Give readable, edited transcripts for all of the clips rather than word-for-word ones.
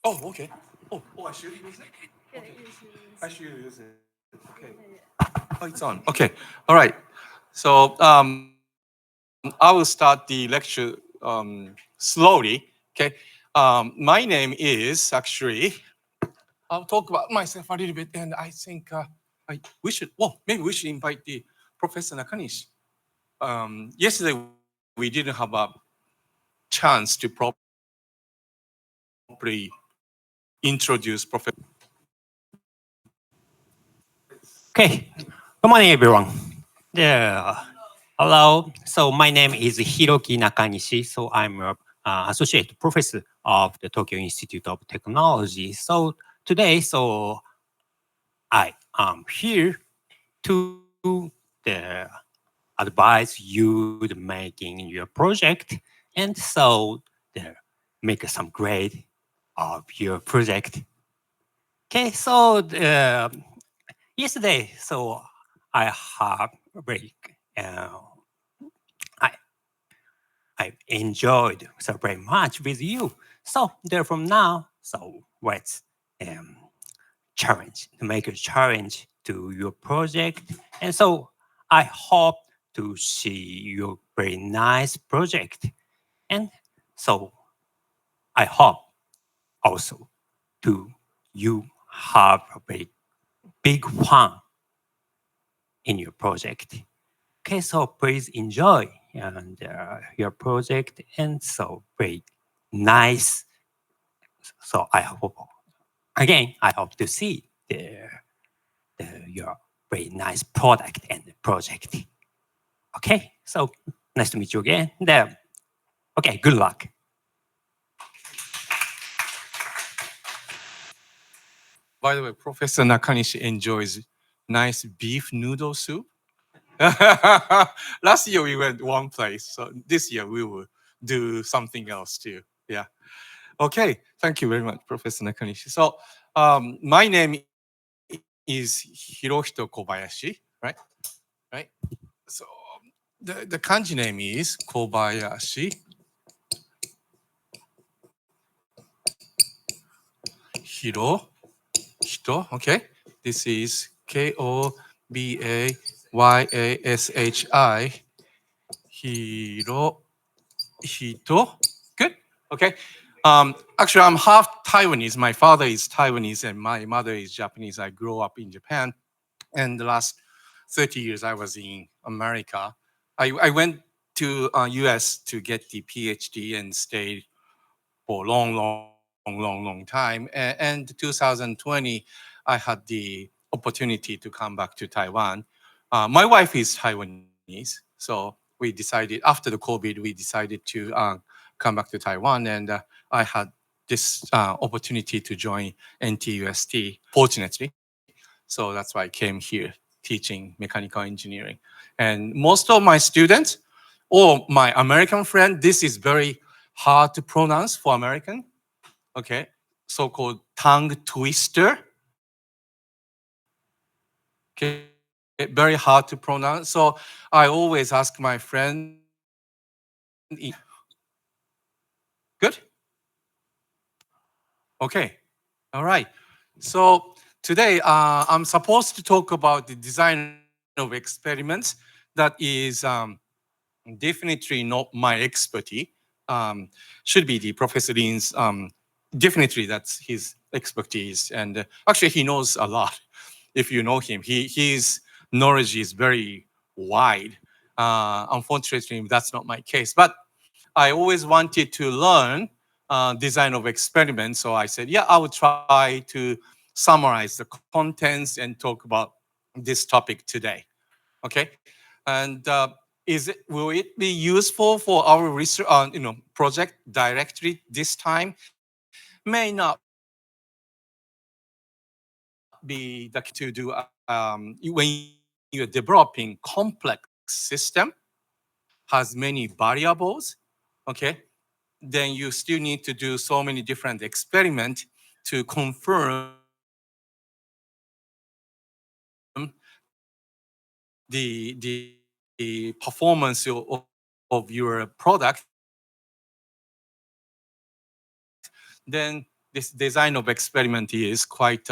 Oh, okay. I should use it? Okay. I should use it. Okay. Oh, it's on. Okay. All right. So I will start the lecture slowly. Okay. My name is actually, I'll talk about myself a little bit, and I think maybe we should invite the Professor Nakanishi. Yesterday, we didn't have a chance to properly introduce Professor. Okay, good morning, everyone. Yeah, hello. So my name is Hiroki Nakanishi. So I'm a associate professor of the Tokyo Institute of Technology. So today, I am here to advise you the making your project, and make some grade of your project. Okay, yesterday, I have a break. I I enjoyed so very much with you. So therefore now, let's um, make a challenge to your project, and so I hope to see your very nice project, and so I hope also to you have a very big fun in your project. Okay, so please enjoy your project, and so very nice. So I hope again I hope to see your very nice product and project. Okay, so nice to meet you again. There. Okay, good luck. By the way, Professor Nakanishi enjoys nice beef noodle soup. Last year we went one place, so this year we will do something else too. Yeah. Okay. Thank you very much, Professor Nakanishi. So, my name is Hirohito Kobayashi, right? Right. So the kanji name is Kobayashi Hiro Hito. Okay. This is Kobayashi. Hiro Hito. Good. Okay. Actually, I'm half Taiwanese. My father is Taiwanese and my mother is Japanese. I grew up in Japan, and the last 30 years I was in America. I went to US to get the PhD and stayed for a long time. And 2020, I had the opportunity to come back to Taiwan. My wife is Taiwanese, so we decided after the COVID, we decided to come back to Taiwan, and I had this opportunity to join NTUST, fortunately. So that's why I came here teaching mechanical engineering. And most of my students or my American friend, this is very hard to pronounce for American, okay? So-called tongue twister. Okay, very hard to pronounce. So I always ask my friend, good? Okay, all right. So today I'm supposed to talk about the design of experiments. That is definitely not my expertise. Should be the Professor Lin's. Definitely, that's his expertise, and actually, he knows a lot. If you know him, his knowledge is very wide. Unfortunately, that's not my case. But I always wanted to learn design of experiments, so I said, yeah, I would try to summarize the contents and talk about this topic today. Okay, and will it be useful for our research, project directly this time? May not be the case to do when you're developing complex system has many variables. Okay, then you still need to do so many different experiments to confirm the performance of your product. Then there will be this design of experiment is quite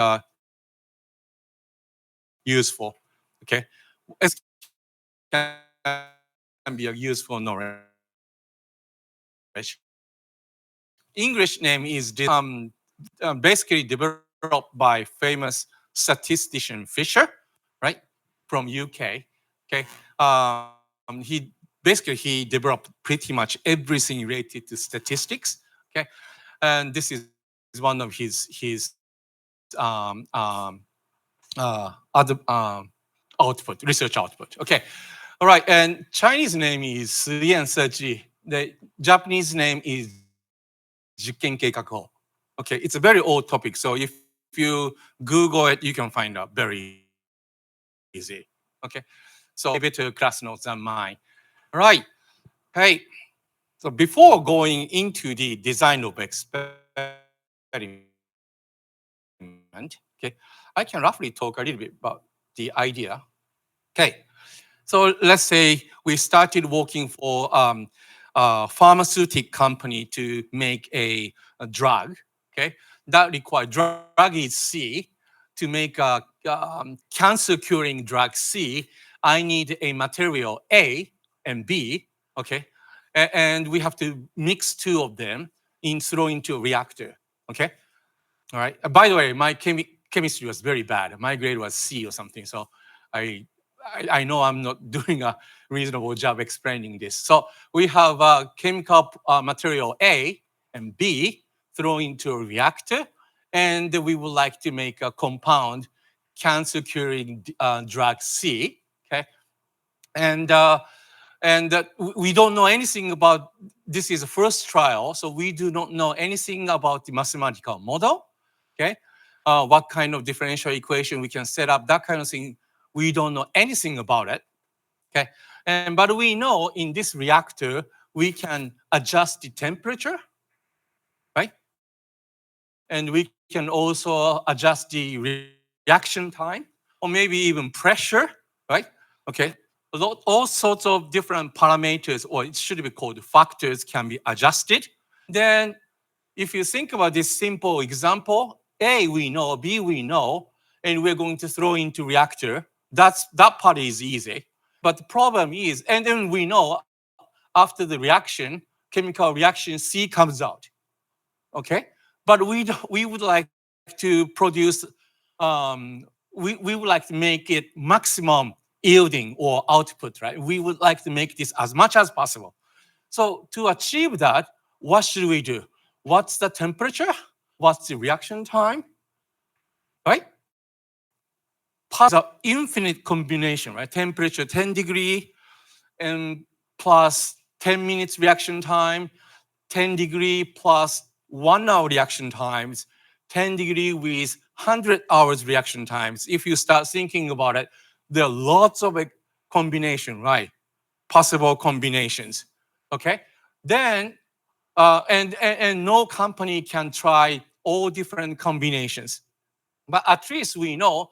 useful. Okay, it can be a useful knowledge. English name is basically developed by famous statistician Fisher, right, from UK. Okay, he developed pretty much everything related to statistics. Okay, and this is one of his other output, research output. Okay, all right, and Chinese name is Suyan Seji. The Japanese name is Jikken Keikaku. Okay, it's a very old topic, so if you Google it, you can find out very easy. Okay, so better class notes than mine. All right, hey, so before going into the design of experiment, okay, I can roughly talk a little bit about the idea. Okay, so let's say we started working for a pharmaceutical company to make a drug. Okay, that requires drug is C. To make a cancer curing drug C, I need a material A and B. Okay, and we have to mix two of them throw into a reactor. Okay, all right. By the way, my chemistry was very bad. My grade was C or something. So I know I'm not doing a reasonable job explaining this. So we have a chemical material A and B thrown into a reactor, and we would like to make a compound cancer-curing drug C. Okay, and we don't know anything about this. Is the first trial, so we do not know anything about the mathematical model. Okay, what kind of differential equation we can set up, that kind of thing. We don't know anything about it. Okay, but we know in this reactor we can adjust the temperature, right? And we can also adjust the reaction time, or maybe even pressure, right? Okay, all sorts of different parameters, or it should be called factors, can be adjusted. Then, if you think about this simple example, A we know, B we know, and we're going to throw into reactor. That part is easy. But the problem is, and then we know after the reaction, chemical reaction C comes out. Okay, but we would like to produce, we would like to make it maximum yielding or output, right? We would like to make this as much as possible. So to achieve that, what should we do? What's the temperature? What's the reaction time? Right? Plus the infinite combination, right? Temperature 10 degree and plus 10 minutes reaction time, 10 degree plus 1 hour reaction times, 10 degree with 100 hours reaction times. If you start thinking about it, there are lots of combination, right? Possible combinations. Okay, then and no company can try all different combinations, but at least we know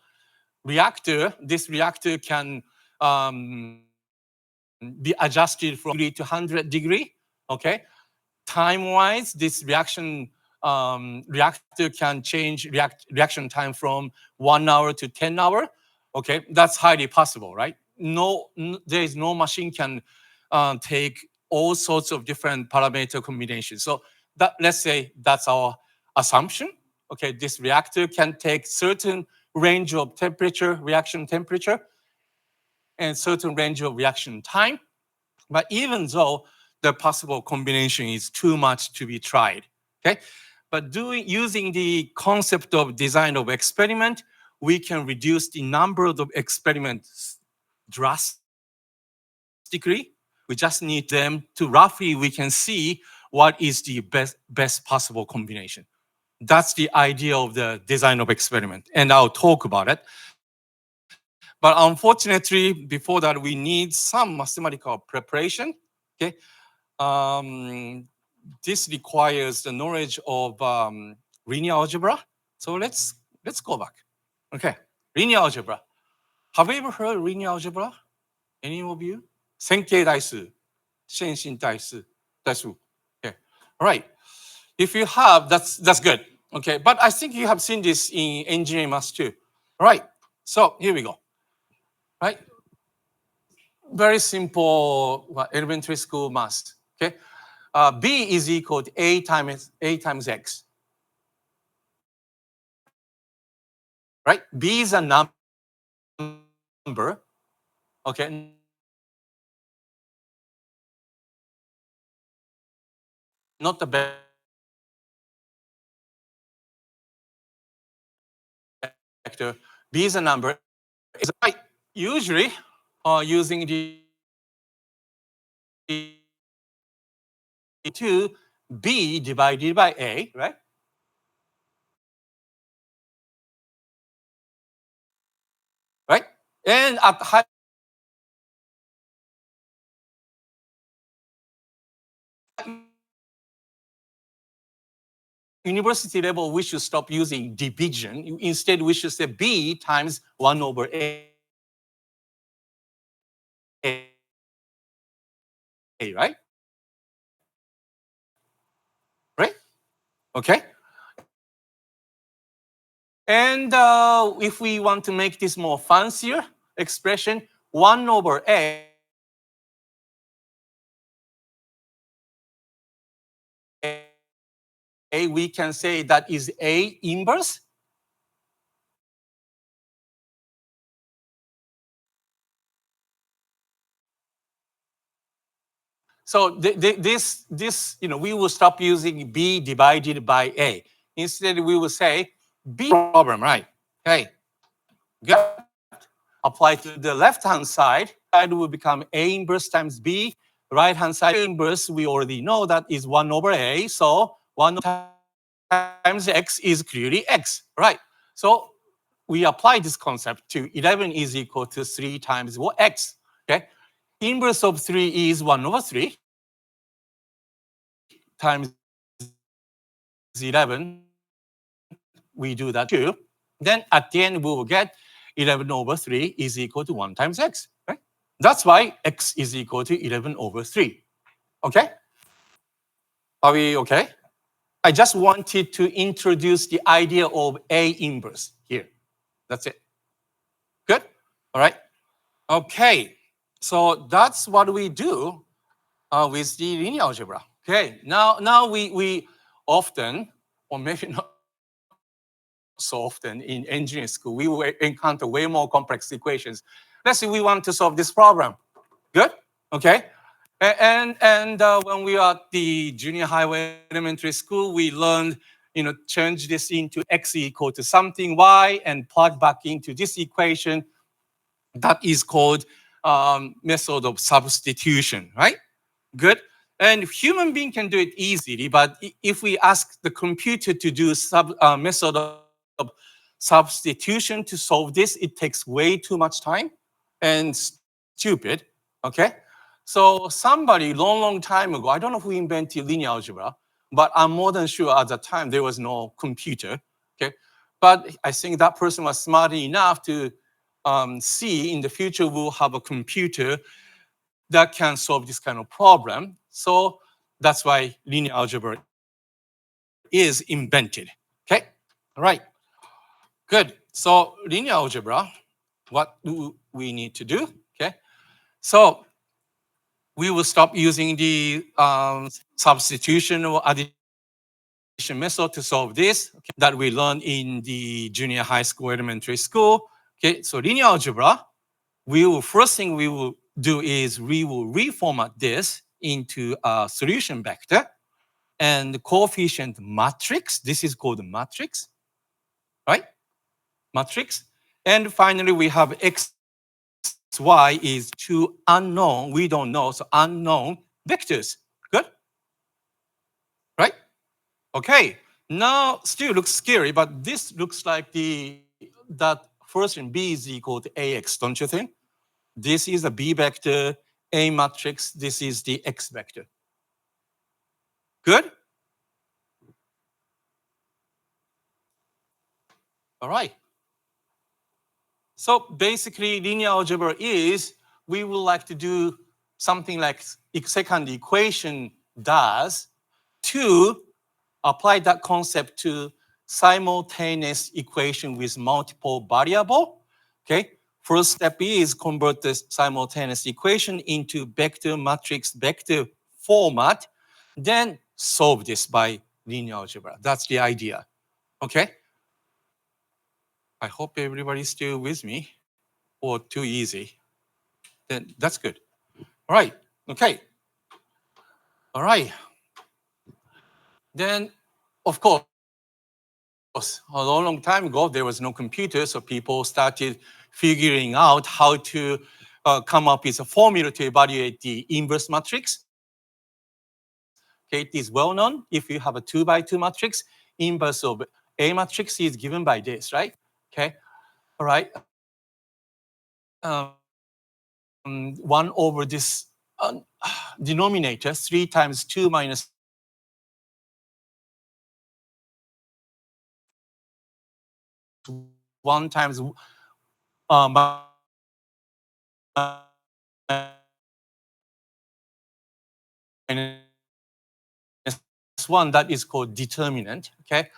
this reactor can be adjusted from degree to 100 degree. Okay, time wise, this reactor can change reaction time from 1 hour to 10 hour. Okay, that's highly possible, right? There is no machine can take all sorts of different parameter combinations. So let's say that's our assumption. Okay, this reactor can take certain range of temperature, reaction temperature, and certain range of reaction time. But even though the possible combination is too much to be tried, okay? But using the concept of design of experiment, we can reduce the number of experiments drastically. We just need them to roughly, we can see what is the best possible combination. That's the idea of the design of experiment, and I'll talk about it. But unfortunately, before that, we need some mathematical preparation. Okay, this requires the knowledge of linear algebra. So let's go back. Okay, linear algebra. Have you ever heard of linear algebra? Any of you? 線形代数, 线性代数. Okay, all right. If you have, that's good. Okay, but I think you have seen this in engineering math too. All right, so here we go. Right, very simple elementary school math. Okay, b is equal to a times x. Right, b is a number. Okay, not the vector. B is a number. Is right. Usually, using the 2 b divided by a, right? Right? And at high university level, we should stop using division. Instead, we should say b times 1 over a, right? Right? Okay. And if we want to make this more fancier expression, 1 over a, we can say that is a inverse. So this, we will stop using b divided by a. Instead, we will say b problem, right? Okay, good. Apply to the left-hand side. Side will become a inverse times b. Right-hand side inverse, we already know that is 1 over a. So 1 times x is clearly x, right? So we apply this concept to 11 is equal to 3 times what x, okay? Inverse of 3 is 1 over 3 times 11. We do that too. Then at the end, we will get 11 over 3 is equal to 1 times x, right? That's why x is equal to 11 over 3, okay? Are we okay? I just wanted to introduce the idea of A inverse here. That's it. Good? All right. Okay. So that's what we do with the linear algebra. Okay. Now we often, or maybe not so often in engineering school, we will encounter way more complex equations. Let's say we want to solve this problem. Good? Okay. And when we are at the junior high or elementary school, we learned, change this into x equal to something y and plug back into this equation. That is called method of substitution, right? Good. And human being can do it easily, but if we ask the computer to do method of substitution to solve this, it takes way too much time and stupid, okay? So somebody long time ago, I don't know who invented linear algebra, but I'm more than sure at the time there was no computer, okay? But I think that person was smart enough to see in the future we'll have a computer that can solve this kind of problem. So that's why linear algebra is invented, okay? All right, good. So linear algebra, what do we need to do, okay? So we will stop using the substitution or addition method to solve this, okay, that we learned in the junior high school, elementary school. Okay, so linear algebra, first thing we will do is we will reformat this into a solution vector and coefficient matrix. This is called matrix, right? Matrix. And finally, we have x, y is two unknown, we don't know, so unknown vectors. Good? Right? Okay. Now, still looks scary, but this looks like that first in B is equal to AX, don't you think? This is a B vector, A matrix, this is the X vector. Good? All right. So basically, linear algebra is, we would like to do something like second equation does to apply that concept to simultaneous equation with multiple variable. Okay, first step is convert this simultaneous equation into vector matrix vector format, then solve this by linear algebra. That's the idea. Okay, I hope everybody's still with me, or too easy. Then that's good. All right. Okay. All right. Then, of course, a long time ago, there was no computer, so people started figuring out how to come up with a formula to evaluate the inverse matrix. Okay, it is well known. If you have a 2 by 2 matrix, inverse of A matrix is given by this, right? Okay. All right. 1 over this denominator, 3 times 2 minus 1 times minus 1, that is called determinant, okay?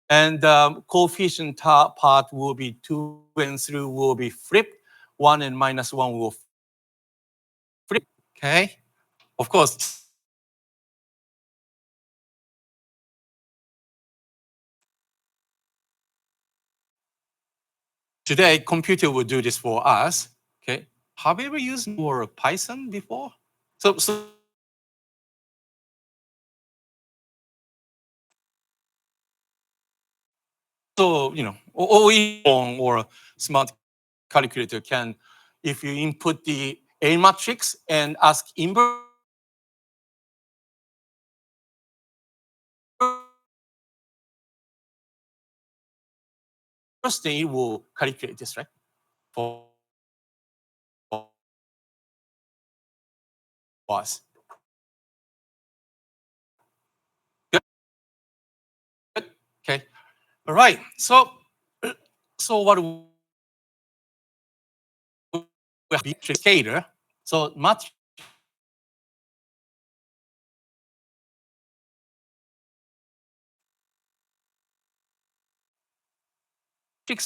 And coefficient part will be 2 and 3 will be flipped. 1 and minus 1 will flip, okay? Of course, today, computer will do this for us, okay? Have you ever used more Python before? So you know, or smart calculator can, if you input the A matrix and ask inverse, then it will calculate this, right? For us. Good. Okay. All right. So what we have scalar. So matrix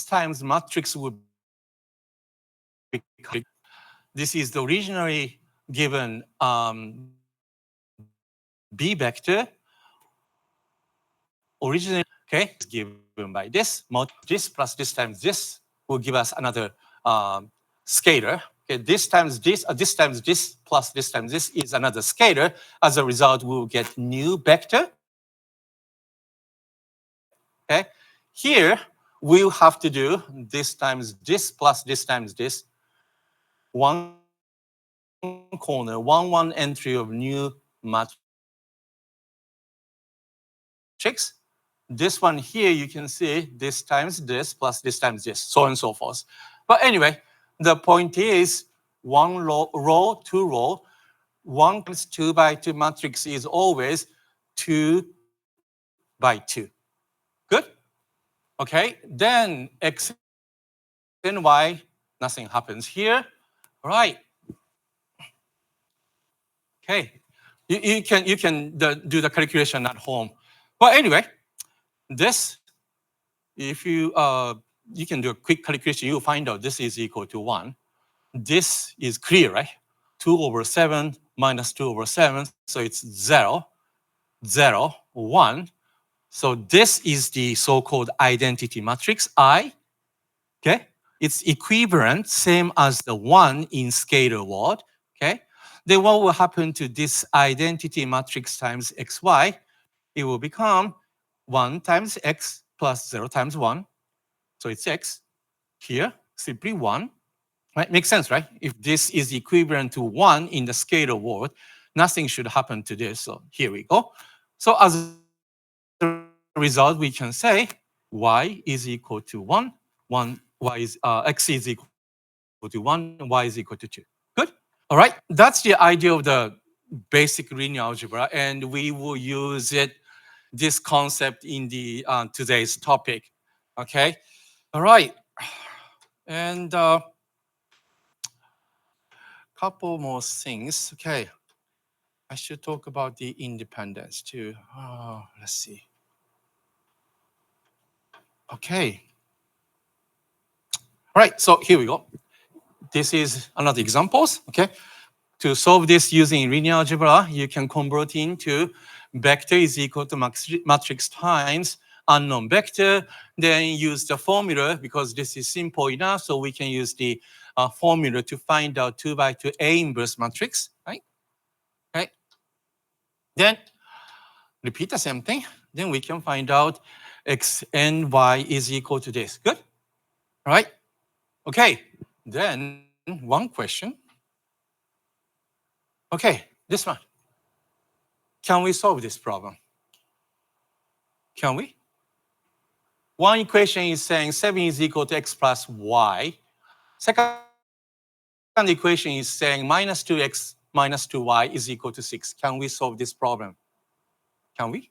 times matrix would be. This is the originally given B vector. Originally, okay, it's given by this. This plus this times this will give us another scalar. Okay, this times this plus this times this is another scalar. As a result, we'll get new vector. Okay, here we'll have to do this times this plus this times this. One corner, one entry of new matrix. This one here, you can see this times this plus this times this, so on and so forth. But anyway, the point is 1 row, 2 row. 1 times 2 by 2 matrix is always 2 by 2. Good? Okay, then X and Y, nothing happens here. All right. Okay, you can do the calculation at home. But anyway, this, if you can do a quick calculation, you'll find out this is equal to 1. This is clear, right? 2 over 7 minus 2 over 7, so it's 0, 0, 1. So this is the so-called identity matrix I, okay? It's equivalent, same as the 1 in scalar world, okay? Then what will happen to this identity matrix times xy? It will become 1 times x plus 0 times 1. So it's x. Here, simply 1. Right? Makes sense, right? If this is equivalent to 1 in the scalar world, nothing should happen to this. So here we go. So as a result, we can say y is equal to 1, x is equal to 1, y is equal to 2. Good? All right, that's the idea of the basic linear algebra, and we will use this concept in the today's topic. Okay? All right. And couple more things. Okay. I should talk about the independence too. Oh, let's see. Okay. All right, so here we go. This is another examples, okay? To solve this using linear algebra, you can convert into vector is equal to matrix times unknown vector, then use the formula because this is simple enough, so we can use the formula to find out 2 by 2 A inverse matrix, right? Okay. Then repeat the same thing. Then we can find out x and y is equal to this. Good? All right? Okay. Then one question. Okay, this one. Can we solve this problem? Can we? One equation is saying 7 is equal to x plus y. Second equation is saying minus 2x minus 2y is equal to 6. Can we solve this problem? Can we?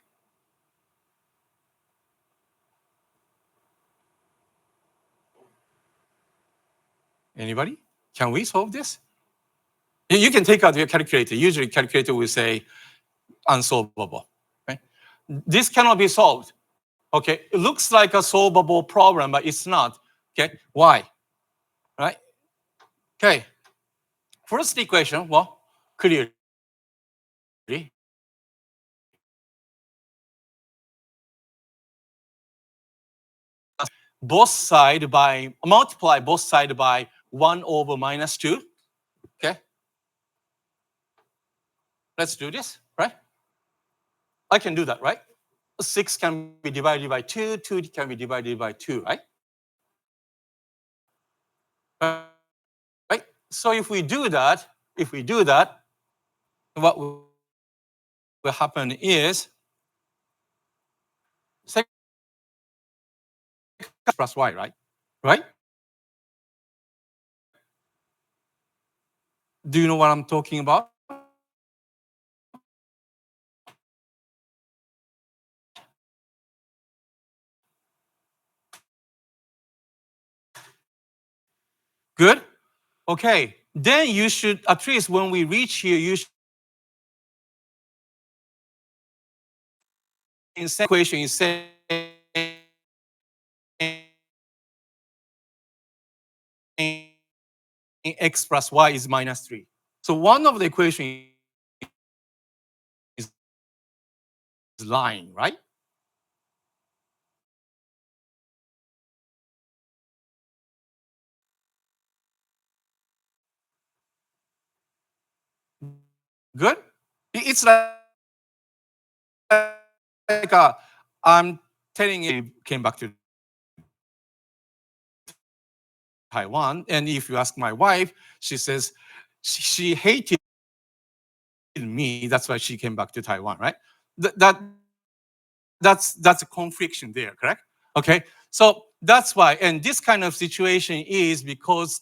Anybody? Can we solve this? You can take out your calculator. Usually calculator will say unsolvable. Right? This cannot be solved. Okay, it looks like a solvable problem, but it's not. Okay, why? Right? Okay, first equation, well, clearly. Both side by, multiply both side by 1 over minus 2. Okay, let's do this, right? I can do that, right? 6 can be divided by 2, 2 can be divided by 2, right? Right? So if we do that, what will happen is second plus y, right? Right? Do you know what I'm talking about? Good? Okay. Then you should, at least when we reach here, you should, in second equation is saying x plus y is minus 3. So one of the equation is lying, right? Good? It's like I'm telling you, came back to Taiwan, and if you ask my wife, she says she hated me. That's why she came back to Taiwan, right? That's a confliction there, correct? Okay, so that's why, and this kind of situation is because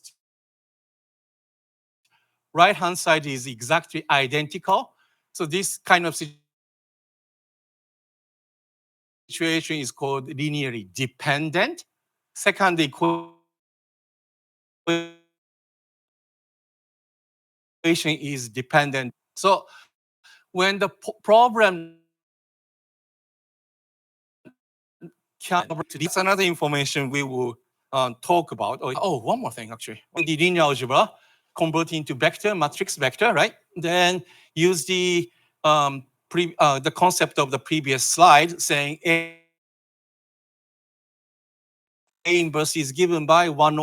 right-hand side is exactly identical. So this kind of situation is called linearly dependent. Second equation is dependent. So when the problem can, that's another information we will talk about. Oh, one more thing actually. In the linear algebra, convert into vector, matrix vector, right? Then use the concept of the previous slide saying A inverse is given by 1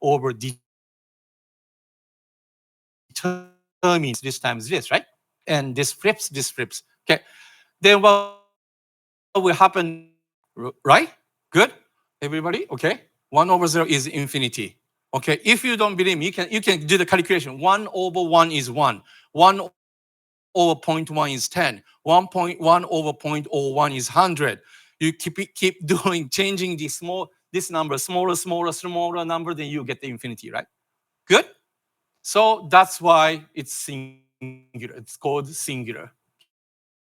over determines this times this, right? And this flips. Okay. Then what will happen, right? Good? Everybody? Okay. 1 over 0 is infinity. Okay. If you don't believe me, you can do the calculation. 1 over 1 is 1. 1 over 0.1 is 10. 1.1 over 0.01 is 100. You keep doing, changing this number, smaller number, then you get the infinity, right? Good? So that's why it's singular. It's called singular.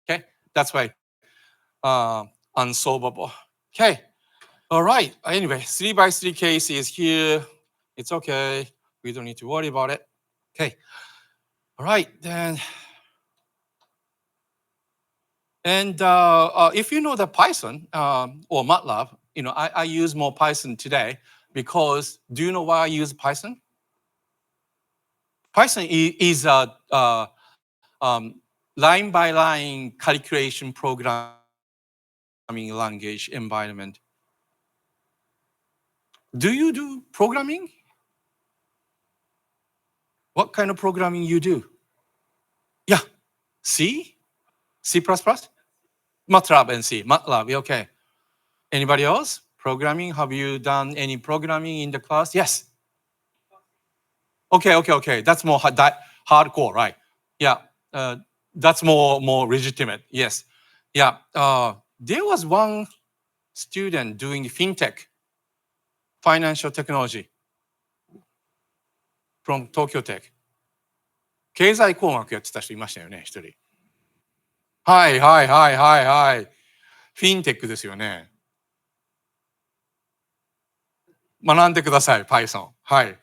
Okay? That's why unsolvable. Okay. All right. Anyway, 3 by 3 case is here. It's okay. We don't need to worry about it. Okay. All right. Then And if you know the Python or MATLAB, I use more Python today because do you know why I use Python? Python is a line by line calculation programming language environment. Do you do programming? What kind of programming you do? Yeah, C, C++, MATLAB and C, MATLAB, okay. Anybody else? Programming, have you done any programming in the class? Yes. Okay. That's more hardcore, right? Yeah, that's more legitimate, yes. Yeah, there was one student doing fintech, financial technology from Tokyo Tech. 経済工学やってた人いましたよね、一人。はい。フィンテックですよね。学んでください、Python。はい。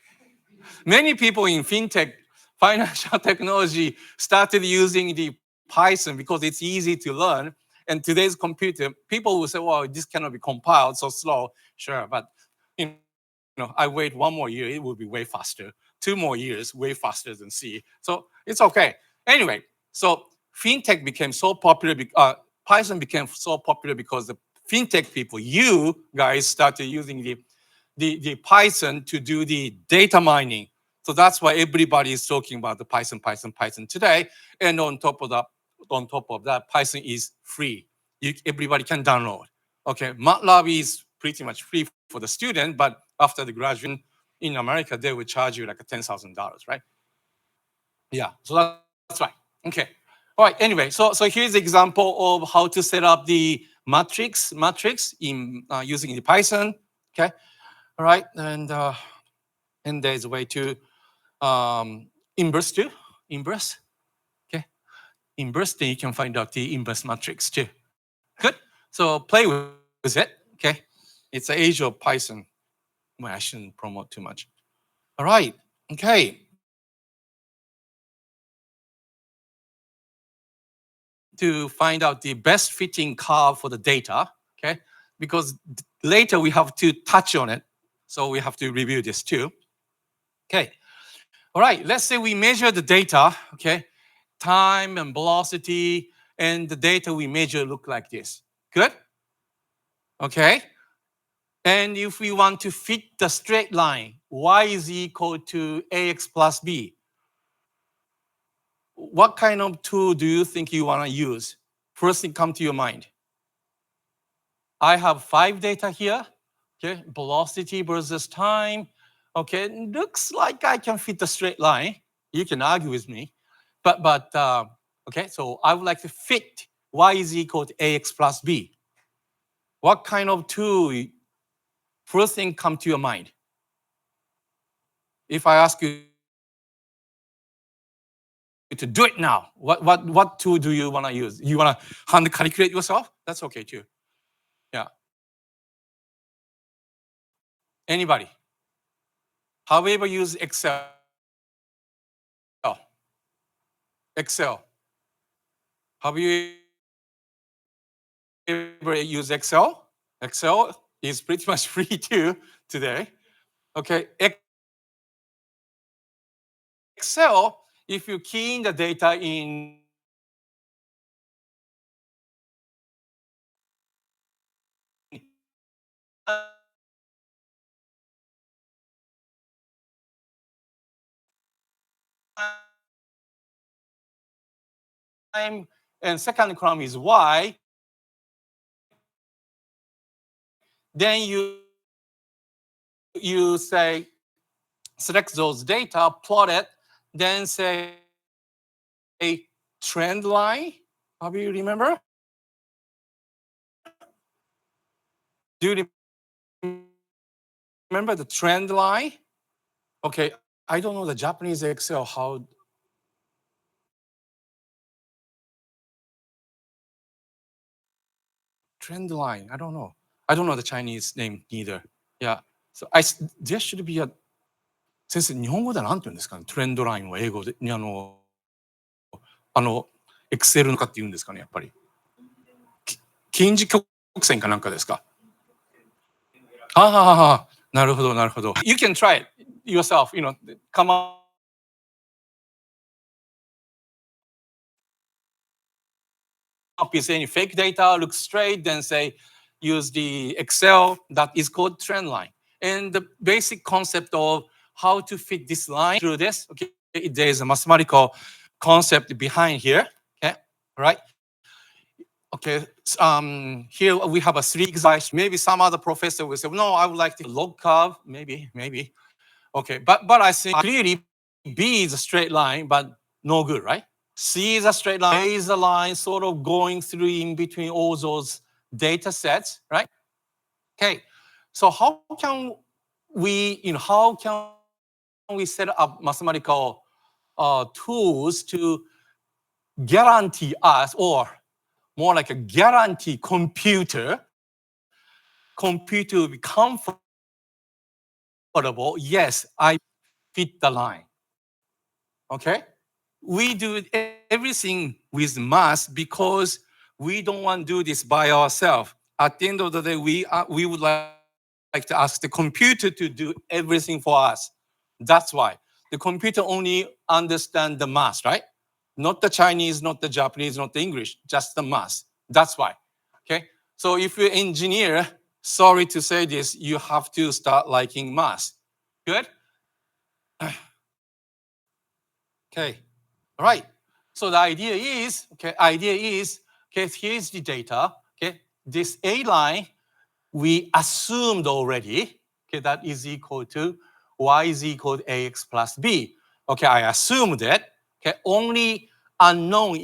Many people in fintech, financial technology started using the Python because it's easy to learn. And today's computer, people will say, well, this cannot be compiled so slow. Sure, but I wait 1 more year, it will be way faster. 2 more years, way faster than C. So it's okay. Anyway, so fintech became so popular, Python became so popular because the fintech people, you guys started using the Python to do the data mining. So that's why everybody is talking about the Python today. And on top of that, Python is free. Everybody can download. Okay, MATLAB is pretty much free for the student, but after the graduation in America, they will charge you like $10,000, right? Yeah, so that's right. Okay. All right, anyway, so here's the example of how to set up the matrix in using the Python. Okay. All right, and there's a way to inverse too. Inverse. Okay. Inverse, then you can find out the inverse matrix too. Good. So play with it. Okay. It's the age of Python. Well, I shouldn't promote too much. All right. Okay. To find out the best fitting curve for the data. Okay. Because later we have to touch on it. So we have to review this too. Okay. All right. Let's say we measure the data. Okay. Time and velocity, and the data we measure look like this. Good? Okay. And if we want to fit the straight line, y is equal to ax plus b, what kind of tool do you think you want to use? First thing come to your mind. I have 5 data here. Okay, velocity versus time. Okay, looks like I can fit the straight line. You can argue with me, but okay. So I would like to fit y is equal to ax plus b. What kind of tool? First thing come to your mind. If I ask you to do it now, what tool do you want to use? You want to hand calculate yourself? That's okay too. Yeah. Anybody? However, use Excel. Excel. Have you ever used Excel? Excel is pretty much free too today. Okay. Excel, if you key in the data in time, and second column is y, then you say select those data, plot it, then say a trend line. How do you remember? Do you remember the trend line? Okay, I don't know the Japanese Excel how. Trend line. I don't know. I don't know the Chinese name neither. Yeah. So there should be a 先生、日本語では何て言うんですかね、トレンドラインを英語で、Excel のかって言うんですかね、やっぱり。近似曲線かなんかですか？あははは。なるほど、なるほど。You can try it yourself, come up with any fake data, look straight, then say, use the Excel that is called trend line. And the basic concept of how to fit this line through this, okay, there is a mathematical concept behind here, okay, right? Okay, here we have a 3 exercise. Maybe some other professor will say, no, I would like to log curve, maybe. Okay, but I think clearly B is a straight line, but no good, right? C is a straight line, A is a line sort of going through in between all those data sets, right? Okay, so how can we set up mathematical tools to guarantee us, or more like a guarantee computer will be comfortable? Yes, I fit the line. Okay, we do everything with math because we don't want to do this by ourselves. At the end of the day, we would like to ask the computer to do everything for us. That's why the computer only understands the math, right? Not the Chinese, not the Japanese, not the English, just the math. That's why. Okay, so if you're an engineer, sorry to say this, you have to start liking math. Good. Okay. All right. So the idea is, okay, here's the data. Okay, this A line we assumed already. Okay, that is equal to y is equal to ax plus b. Okay, I assumed it. Okay, only unknown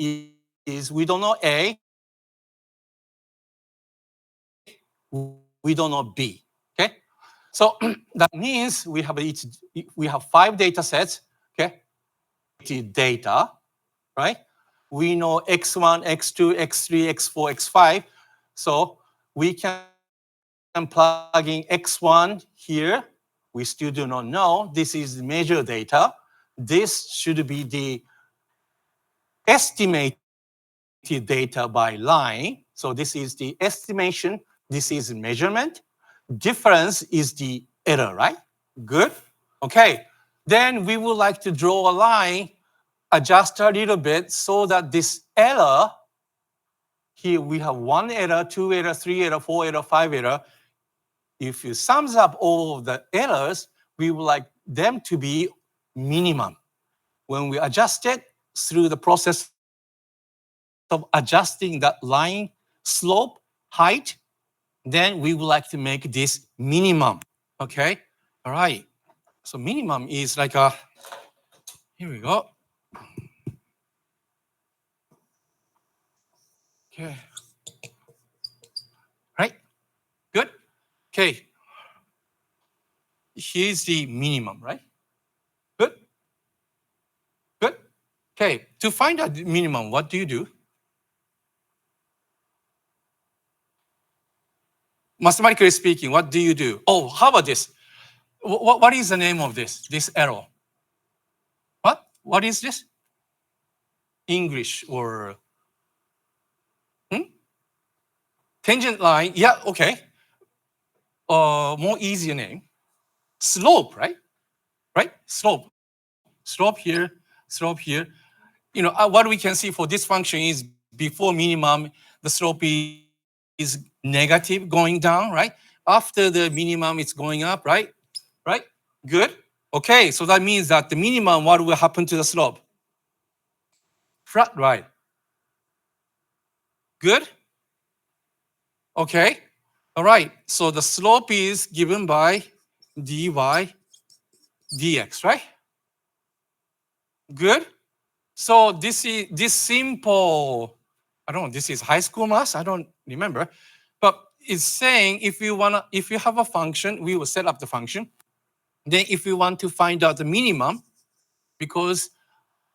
is we don't know A, we don't know B. Okay, so that means we have 5 data sets. Okay, data, right? We know x1, x2, x3, x4, x5. So we can plug in x1 here. We still do not know. This is measured data. This should be the estimated data by line. So this is the estimation. This is measurement. Difference is the error, right? Good. Okay. Then we would like to draw a line, adjust a little bit so that this error, here we have 1 error, 2 error, 3 error, 4 error, 5 error. If you sums up all of the errors, we would like them to be minimum. When we adjust it through the process of adjusting that line slope, height, then we would like to make this minimum. Okay? All right. So minimum is like a, here we go. Okay. Right? Good? Okay. Here's the minimum, right? Good? Good? Okay. To find out the minimum, what do you do? Mathematically speaking, what do you do? Oh, how about this? What is the name of this arrow? What? What is this? English or tangent line? Yeah, okay. More easier name. Slope, right? Right? Slope. Slope here, slope here. What we can see for this function is before minimum, the slope is negative going down, right? After the minimum, it's going up, right? Right? Good. Okay, so that means that the minimum, what will happen to the slope? Flat, right? Good. Okay. All right. So the slope is given by dy dx, right? Good. So this simple, I don't know, this is high school math, I don't remember, but it's saying if you have a function, we will set up the function. Then if you want to find out the minimum, because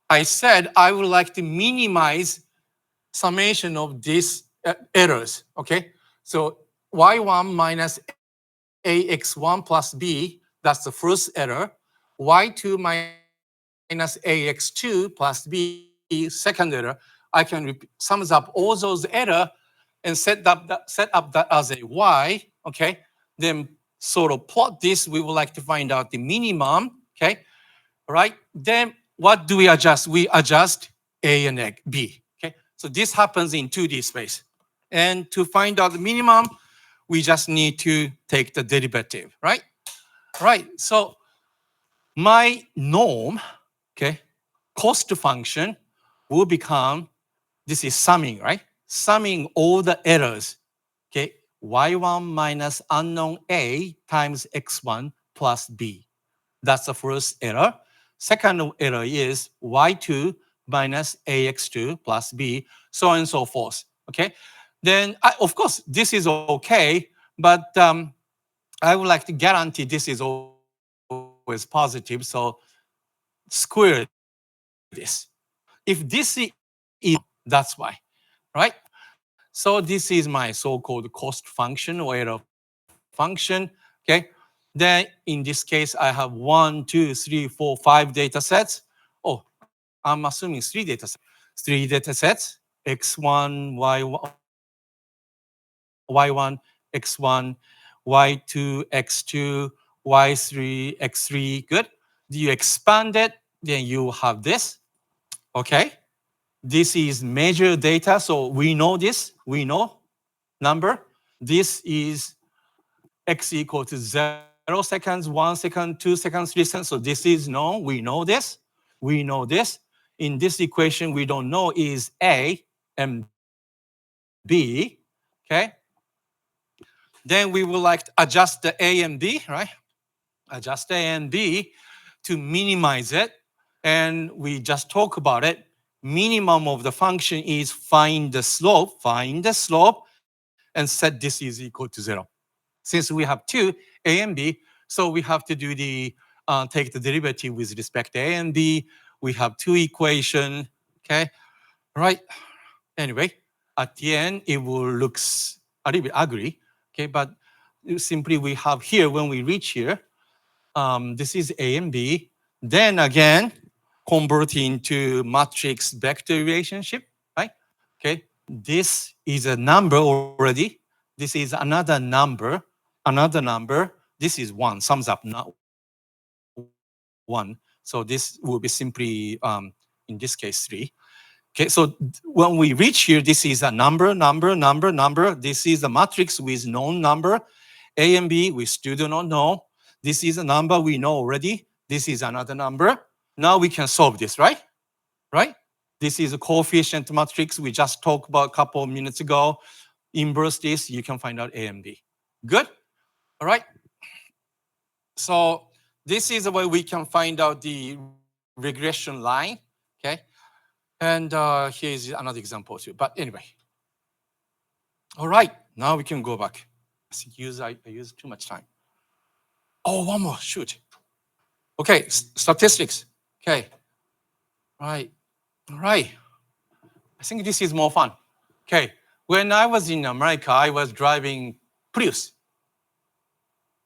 I said I would like to minimize summation of these errors, okay? So y1 minus ax1 plus b, that's the first error. y2 minus ax2 plus b, second error. I can sums up all those error and set up that as a y, okay, then sort of plot this. We would like to find out the minimum, okay, right? Then what do we adjust? We adjust a and b, okay? So this happens in 2D space. And to find out the minimum, we just need to take the derivative, right? Right, so my norm, okay, cost function will become, this is summing, right? Summing all the errors, okay? Y1 minus unknown A times X1 plus B. That's the first error. Second error is Y2 minus AX2 plus B, so on and so forth, okay? Then, of course, this is okay, but I would like to guarantee this is always positive, so square this. If this is, that's why, right? So this is my so-called cost function or error function, okay? Then in this case, I have 1, 2, 3, 4, 5 data sets. Oh, I'm assuming 3 data sets. 3 data sets, x1, y1, x1, y2, x2, y3, x3. Good. You expand it, then you have this. Okay. This is major data, so we know this. We know number. This is x equal to 0 seconds, 1 second, 2 seconds, 3 seconds. So this is known. We know this. We know this. In this equation, we don't know is A and B. Okay. Then we would like to adjust the A and B, right? Adjust A and B to minimize it. And we just talk about it. Minimum of the function is find the slope, and set this is equal to 0. Since we have two, A and B, so we have to do the, take the derivative with respect to A and B. We have two equations, okay? Right? Anyway, at the end, it will looks a little bit ugly, okay? But simply we have here, when we reach here, this is A and B. Then again, convert into matrix vector relationship, right? Okay, this is a number already. This is another number, This is 1, sums up not 1. So this will be simply, in this case, 3. Okay, so when we reach here, this is a number. This is a matrix with known number. A and B, we still do not know. This is a number we know already. This is another number. Now we can solve this, right? Right? This is a coefficient matrix we just talked about a couple of minutes ago. Inverse this, you can find out A and B. Good? All right? So this is the way we can find out the regression line, okay? And here's another example too. But anyway. All right, now we can go back. I used too much time. Oh, one more, shoot. Okay, statistics. Okay. Right. All right. I think this is more fun. Okay. When I was in America, I was driving Prius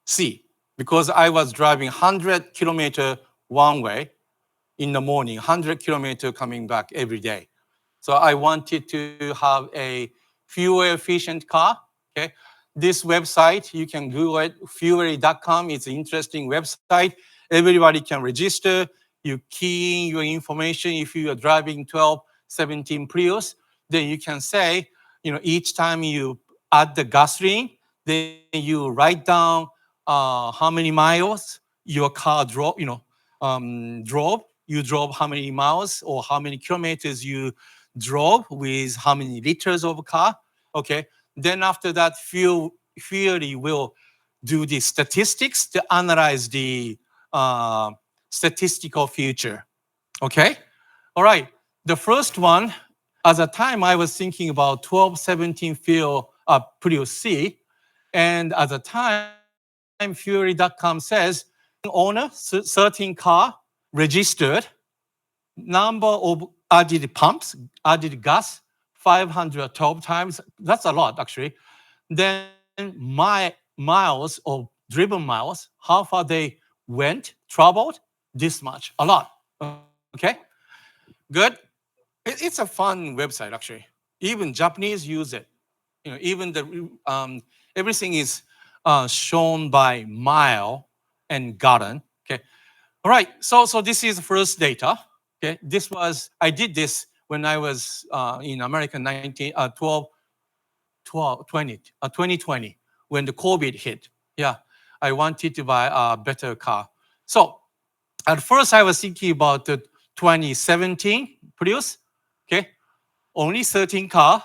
C because I was driving 100 kilometer one way in the morning, 100 kilometer coming back every day. So I wanted to have a fuel efficient car. Okay. This website, you can Google it, fuelly.com. It's an interesting website. Everybody can register. You key in your information. If you are driving 12, 17 Prius, then you can say, each time you add the gasoline, then you write down how many miles your car drove. You drove how many miles or how many kilometers you drove with how many liters of car. Okay. Then after that, Fuelly will do the statistics to analyze the statistical future. Okay? All right. The first one, at the time, I was thinking about 12, 17 Prius C. And at the time, Fuelly.com says, owner, certain car, registered, number of added pumps, added gas, 512 times. That's a lot, actually. Then my miles or driven miles, how far they went, traveled, this much, a lot. Okay, good. It's a fun website, actually. Even Japanese use it. even everything is shown by mile and gallon. Okay. All right. So this is the first data. Okay. I did this when I was in America 2020 when the COVID hit. Yeah. I wanted to buy a better car. So at first I was thinking about the 2017 Prius. Okay. Only 13 car.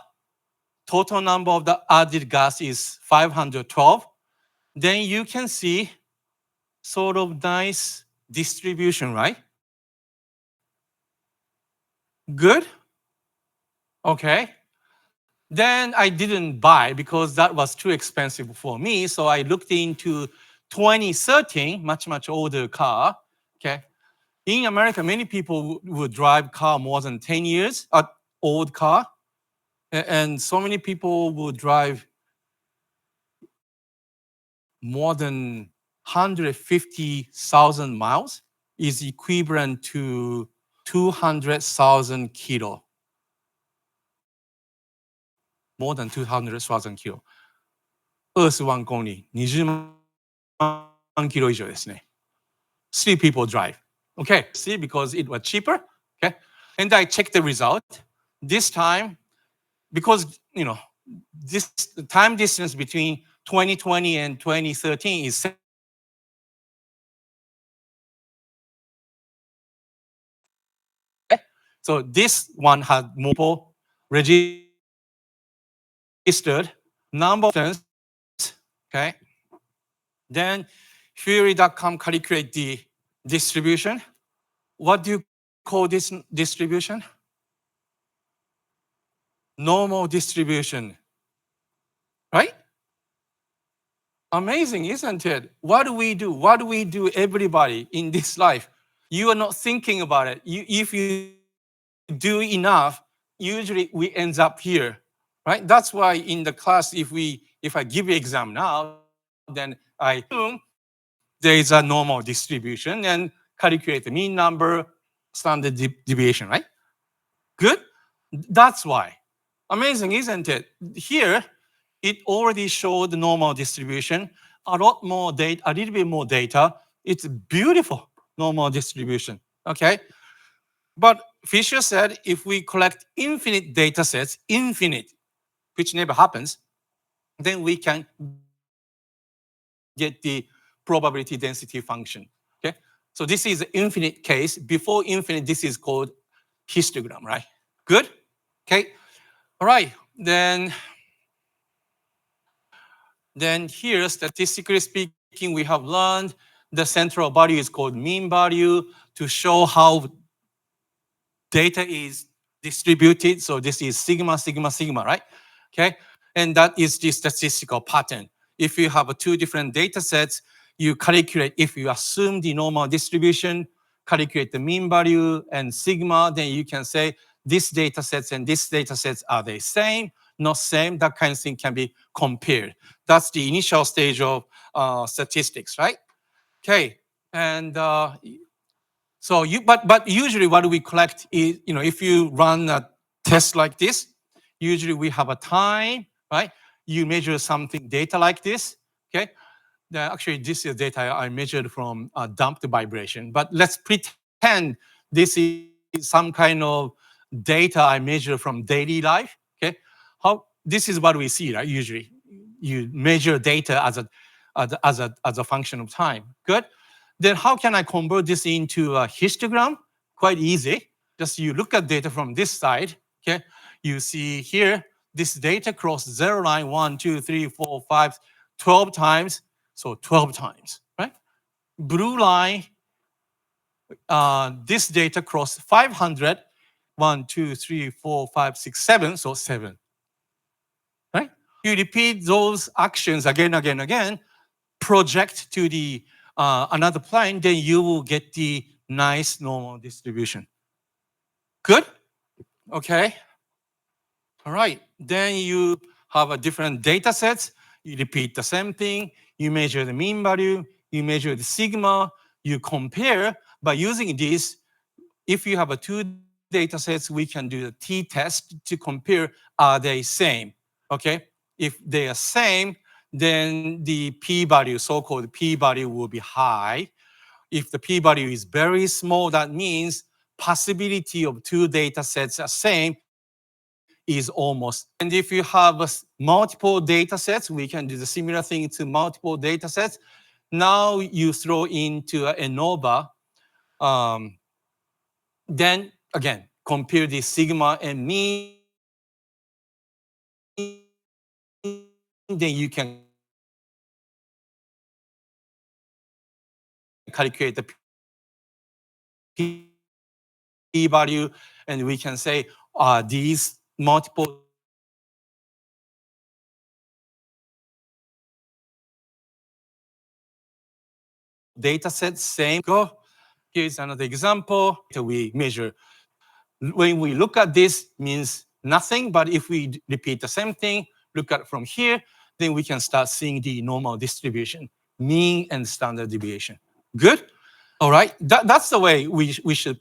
Total number of the added gas is 512. Then you can see sort of nice distribution, right? Good. Okay. Then I didn't buy because that was too expensive for me. So I looked into 2013, much older car. Okay. In America, many people would drive car more than 10 years, old car. And so many people would drive more than 150,000 miles is equivalent to 200,000 kilo. More than 200,000 kilo. 20万公里、20万キロ以上ですね。Three people drive. Okay, see, because it was cheaper. Okay, and I checked the result. This time, because this the time distance between 2020 and 2013 is so this one had more registered number of turns. Okay, then Fury.com calculate the distribution. What do you call this distribution? Normal distribution, right? Amazing, isn't it? What do we do? What do we do, everybody, in this life? You are not thinking about it. If you do enough, usually we end up here, right? That's why in the class, if I give you exam now, then I assume there is a normal distribution and calculate the mean number, standard deviation, right? Good? That's why. Amazing, isn't it? Here, it already showed the normal distribution, a little bit more data. It's beautiful normal distribution, okay? But Fisher said if we collect infinite data sets, infinite, which never happens, then we can get the probability density function, okay? So this is an infinite case. Before infinite, this is called histogram, right? Good? Okay. All right. Then here, statistically speaking, we have learned the central value is called mean value to show how data is distributed. So this is sigma, sigma, sigma, right? Okay. And that is the statistical pattern. If you have two different data sets, you calculate, if you assume the normal distribution, calculate the mean value and sigma, then you can say this data sets and this data sets, are they same, not same? That kind of thing can be compared. That's the initial stage of statistics, right? Okay, and so but usually what we collect is, if you run a test like this, usually we have a time, right? You measure something data like this, okay? Actually, this is data I measured from damped vibration, but let's pretend this is some kind of data I measure from daily life, okay? This is what we see, right? Usually, you measure data as a function of time. Good. Then how can I convert this into a histogram? Quite easy. Just you look at data from this side. Okay. You see here this data cross 0 line 1, 2, 3, 4, 5, 12 times. So 12 times, right? Blue line. This data cross 500. 1, 2, 3, 4, 5, 6, 7. So 7. Right? You repeat those actions again, project to the another plane, then you will get the nice normal distribution. Good? Okay. All right. Then you have a different data sets. You repeat the same thing. You measure the mean value. You measure the sigma. You compare. By using this, if you have a two data sets, we can do the t-test to compare, are they same? Okay. If they are same, then the p-value, so-called p-value, will be high. If the p-value is very small, that means possibility of two data sets are same is almost. And if you have multiple data sets, we can do the similar thing to multiple data sets. Now you throw into ANOVA, then again, compare the sigma and mean, then you can calculate the p-value, and we can say, these multiple data sets same? Go. Here's another example. We measure. When we look at this, means nothing, but if we repeat the same thing, look at from here, then we can start seeing the normal distribution, mean and standard deviation. Good? All right, that's the way we should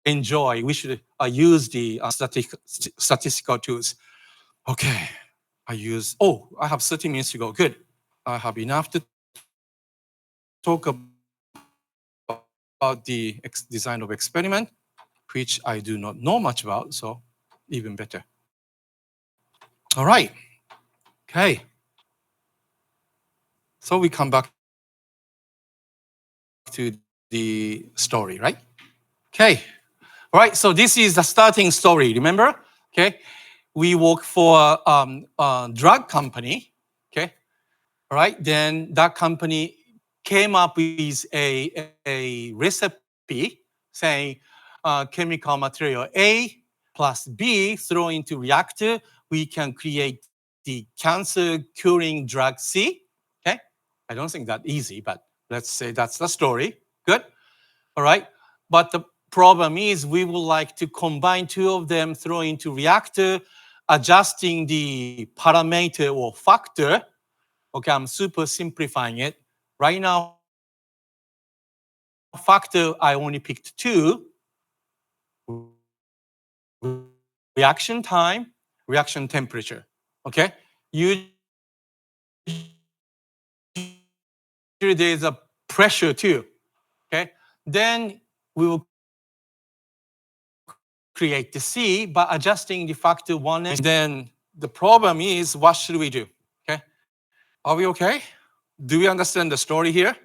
enjoy, we should use the statistical tools. Okay, I have 30 minutes to go. Good. I have enough to talk about the design of experiment, which I do not know much about, so even better. All right. Okay. So we come back to the story, right? Okay. All right. So this is the starting story. Remember? Okay. We work for a drug company. Okay. All right. Then that company came up with a recipe saying chemical material A plus B throw into reactor, we can create the cancer curing drug C. Okay. I don't think that easy, but let's say that's the story. Good. All right. But the problem is we would like to combine two of them, throw into reactor, adjusting the parameter or factor. Okay, I'm super simplifying it. Right now, factor, I only picked two. Reaction time, reaction temperature. Okay? Usually there's a pressure too. Okay? Then we will create the C by adjusting the factor 1. And then the problem is, what should we do? Okay? Are we okay? Do we understand the story here?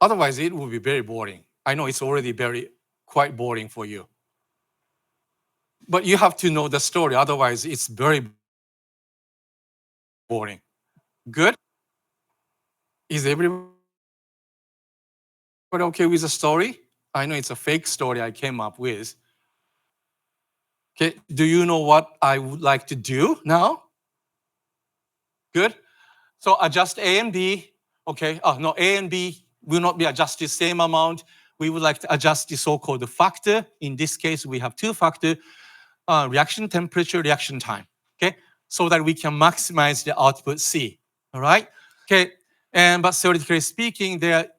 Otherwise, it will be very boring. I know it's already quite boring for you. But you have to know the story. Otherwise, it's very boring. Good? Is everybody okay with the story? I know it's a fake story I came up with. Okay, do you know what I would like to do now? Good. So adjust A and B. Okay, no, A and B will not be adjusted same amount. We would like to adjust the so-called factor. In this case, we have two factors, reaction temperature, reaction time. Okay, so that we can maximize the output C. All right. Okay, but theoretically speaking, there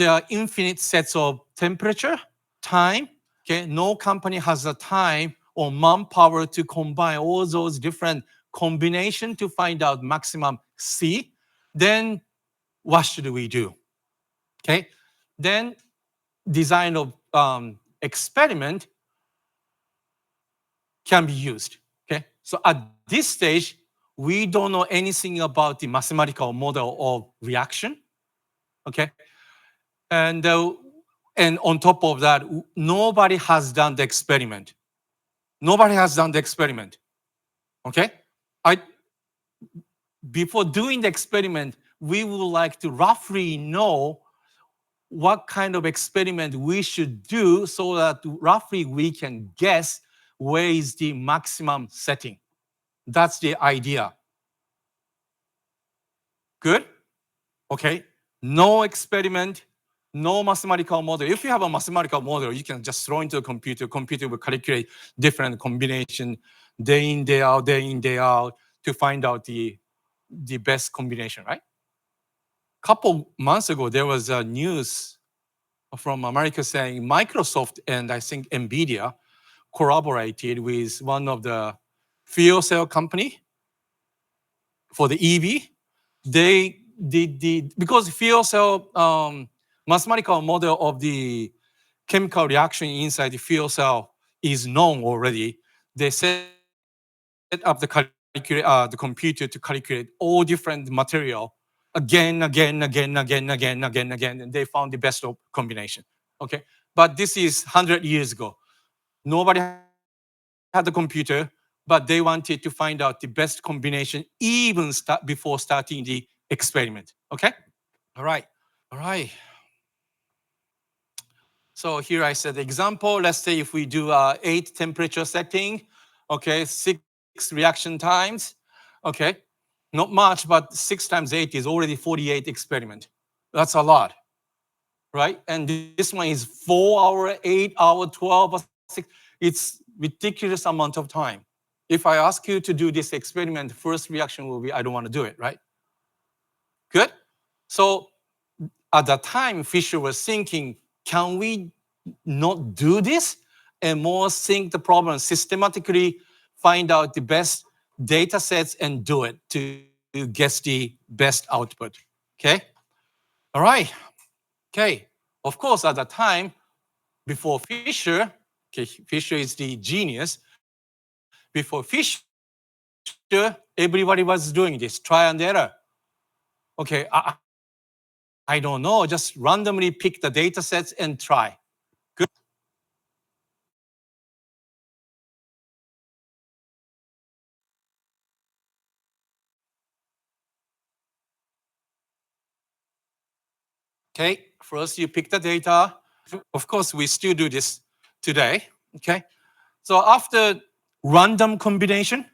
are infinite sets of temperature, time. Okay, no company has the time or manpower to combine all those different combination to find out maximum C. Then what should we do? Okay, then design of experiment can be used. Okay, so at this stage, we don't know anything about the mathematical model of reaction. Okay, and on top of that, nobody has done the experiment. Nobody has done the experiment. Okay, before doing the experiment, we would like to roughly know what kind of experiment we should do so that roughly we can guess where is the maximum setting. That's the idea. Good? Okay. No experiment, no mathematical model. If you have a mathematical model, you can just throw into the computer. Computer will calculate different combination day in, day out to find out the best combination, right? Couple months ago, there was a news from America saying Microsoft and I think NVIDIA collaborated with one of the fuel cell company for the EV. They did because fuel cell mathematical model of the chemical reaction inside the fuel cell is known already. They set up the computer to calculate all different material again, and they found the best combination. Okay, but this is 100 years ago. Nobody had the computer, but they wanted to find out the best combination even before starting the experiment. Okay, all right, all right. So here I said example. Let's say if we do 8 temperature setting, okay, 6 reaction times, okay, not much, but 6 times 8 is already 48 experiment. That's a lot, right? And this one is 4 hour, 8 hour, 12 or 6. It's ridiculous amount of time. If I ask you to do this experiment, first reaction will be, I don't want to do it, right? Good. So at that time, Fisher was thinking, can we not do this and more think the problem systematically, find out the best data sets and do it to get the best output. Okay. All right. Okay. Of course, at that time, before Fisher, okay, Fisher is the genius. Before Fisher, everybody was doing this, try and error. Okay, I don't know, just randomly pick the data sets and try. Good. Okay, first you pick the data. Of course, we still do this today. Okay, so after random combination,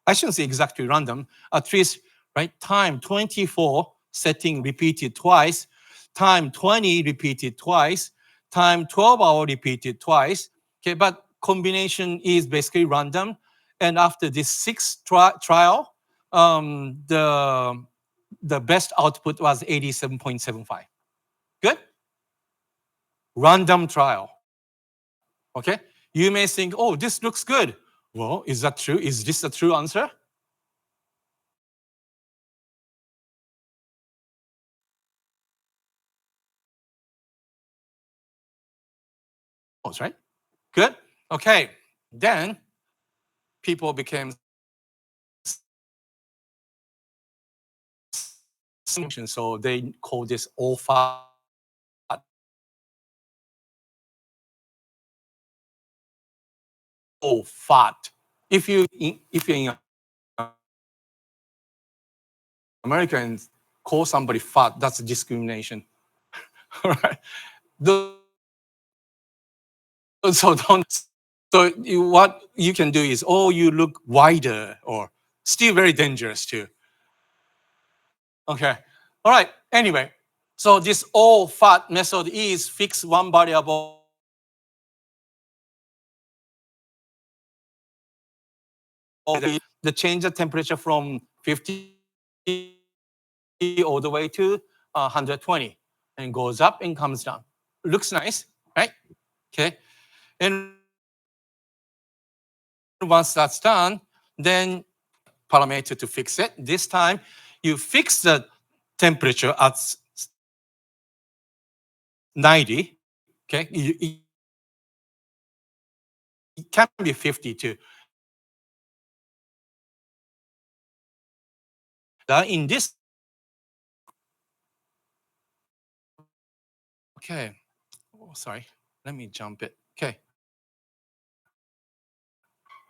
I shouldn't say exactly random, at least, right? Time 24 setting repeated twice, time 20 repeated twice, time 12 hour repeated twice. Okay, but combination is basically random. And after this 6th trial, the best output was 87.75. Good? Random trial. Okay? You may think, oh, this looks good. Well, is that true? Is this a true answer? Right? Good? Okay. Then people became so they call this all fat. All fat. If you're in America and call somebody fat, that's discrimination. All right. So don't. So what you can do is, oh, you look wider, or still very dangerous too. Okay. All right. Anyway, so this all fat method is fix one variable. The change the temperature from 50 all the way to 120 and goes up and comes down. Looks nice, right? Okay. And once that's done, then parameter to fix it. This time, you fix the temperature at 90. Okay, it can be 50 too. In this, okay. Oh, sorry, let me jump it. Okay.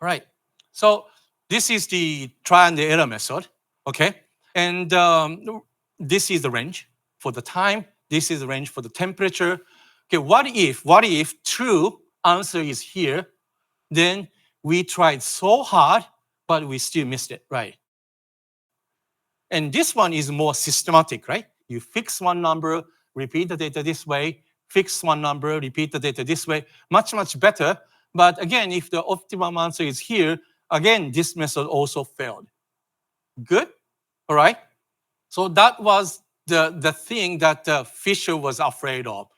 All right. So this is the try and error method. Okay, and this is the range for the time. This is the range for the temperature. Okay, what if true answer is here? Then we tried so hard, but we still missed it, right? And this one is more systematic, right? You fix one number, repeat the data this way, fix one number, repeat the data this way, much, much better. But again, if the optimum answer is here, again, this method also failed. Good? All right? So that was the thing that Fisher was afraid of,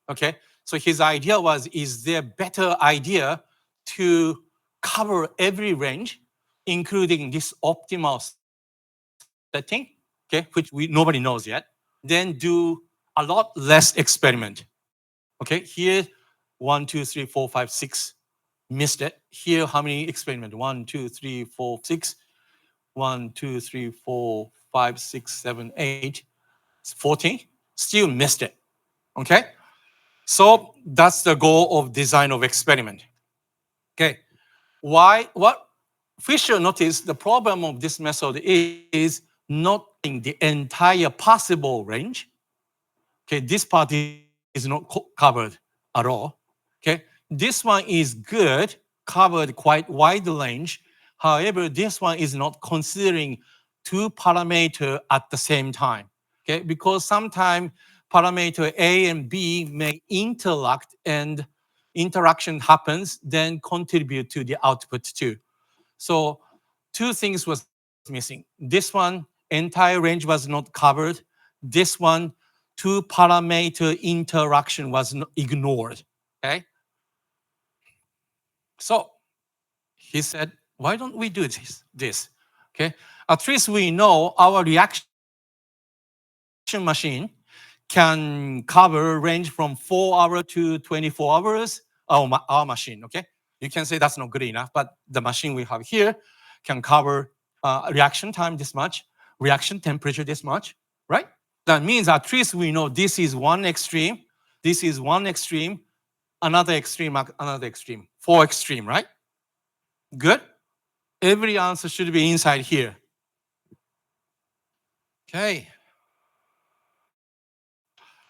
okay? So his idea was, is there a better idea to cover every range, including this optimal setting, okay, which nobody knows yet, then do a lot less experiment. Okay, here, 1, 2, 3, 4, 5, 6, missed it. Here, how many experiment? 1, 2, 3, 4, 6. 1, 2, 3, 4, 5, 6, 7, 8, 14. Still missed it. Okay? So that's the goal of design of experiment. Okay. Why? What Fisher noticed the problem of this method is not in the entire possible range. Okay, this part is not covered at all. Okay, this one is good, covered quite wide range. However, this one is not considering two parameters at the same time. Okay, because sometimes parameter A and B may interact and interaction happens, then contribute to the output too. So two things was missing. This one, entire range was not covered. This one, two parameter interaction was ignored. Okay. So he said, why don't we do this? Okay. At least we know our reaction machine can cover range from 4 hours to 24 hours. Our machine, okay? You can say that's not good enough, but the machine we have here can cover reaction time this much, reaction temperature this much, right? That means at least we know this is one extreme, this is one extreme, another extreme, another extreme, 4 extreme, right? Good? Every answer should be inside here. Okay.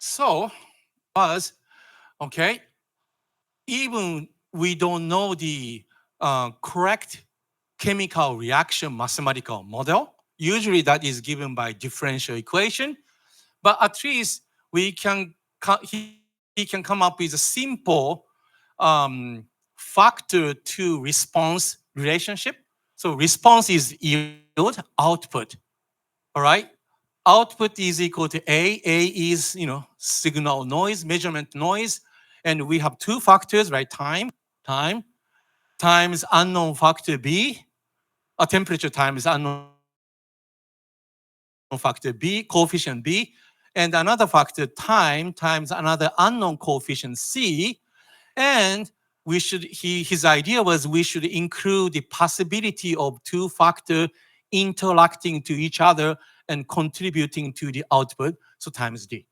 So, okay, even we don't know the correct chemical reaction mathematical model, usually that is given by differential equation, but at least we can he can come up with a simple factor to response relationship. So response is yield, output, all right? Output is equal to A. A is, signal noise, measurement noise. And we have two factors, right? Time times unknown factor B. Temperature times unknown factor B, coefficient B. And another factor, time times another unknown coefficient C. And his idea was we should include the possibility of two factors interacting to each other and contributing to the output, so times D.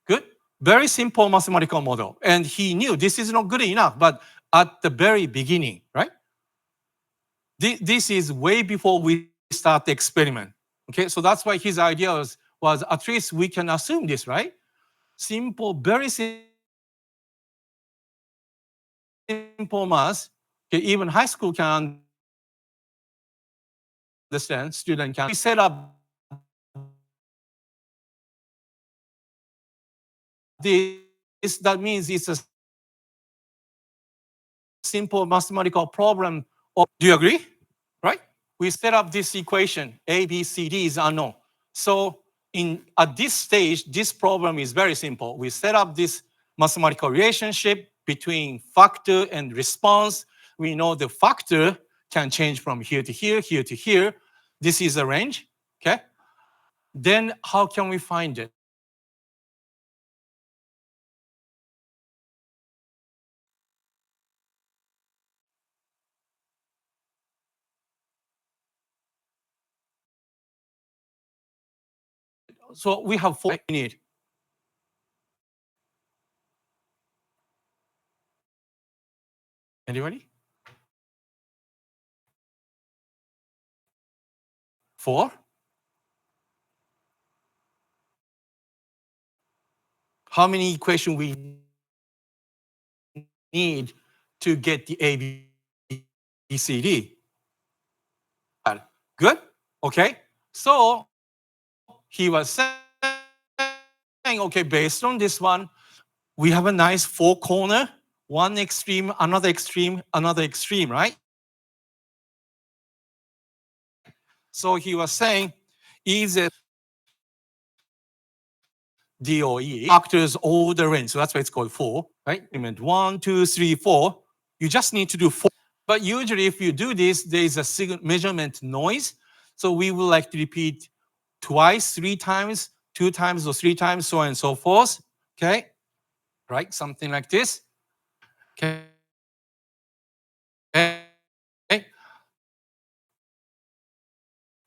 Good? Very simple mathematical model. And he knew this is not good enough, but at the very beginning, right? This is way before we start the experiment. Okay, so that's why his idea was at least we can assume this, right? Simple, very simple math. Okay, even high school can understand, student can. We set up this, that means it's a simple mathematical problem. Do you agree? Right? We set up this equation, A, B, C, D is unknown. So at this stage, this problem is very simple. We set up this mathematical relationship between factor and response. We know the factor can change from here to here, here to here. This is a range, okay? Then how can we find it? So we have 4 we need. Anybody? 4? How many equations we need to get the A, B, C, D? Good? Okay. So he was saying, okay, based on this one, we have a nice 4 corner, one extreme, another extreme, another extreme, right? So he was saying, is it DOE factors all the range? So that's why it's called 4, right? You meant 1, 2, 3, 4. You just need to do 4. But usually if you do this, there is a measurement noise. So we would like to repeat twice, 3 times, 2 times or 3 times, so on and so forth. Okay, right? Something like this. Okay.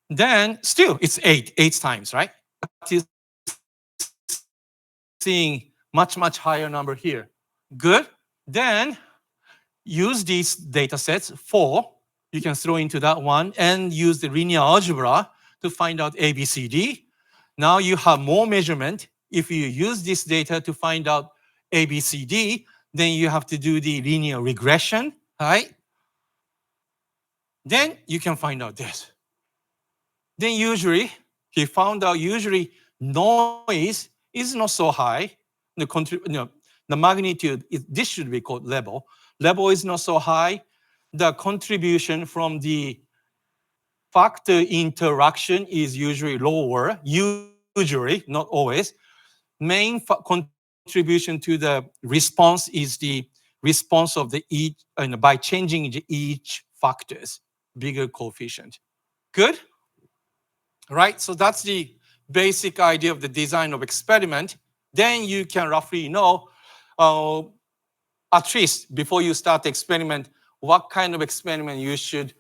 Then still it's eight times, right? But is seeing much higher number here. Good. Then use these data sets, 4, you can throw into that one and use the linear algebra to find out ABCD. Now you have more measurement. If you use this data to find out ABCD, then you have to do the linear regression, right? Then you can find out this. Then usually, he found out usually noise is not so high. The magnitude, this should be called level. Level is not so high. The contribution from the factor interaction is usually lower, usually, not always. Main contribution to the response is the response of the each, by changing each factors, bigger coefficient. Good? Right? So that's the basic idea of the design of experiment. Then you can roughly know, at least before you start the experiment, what kind of experiment you should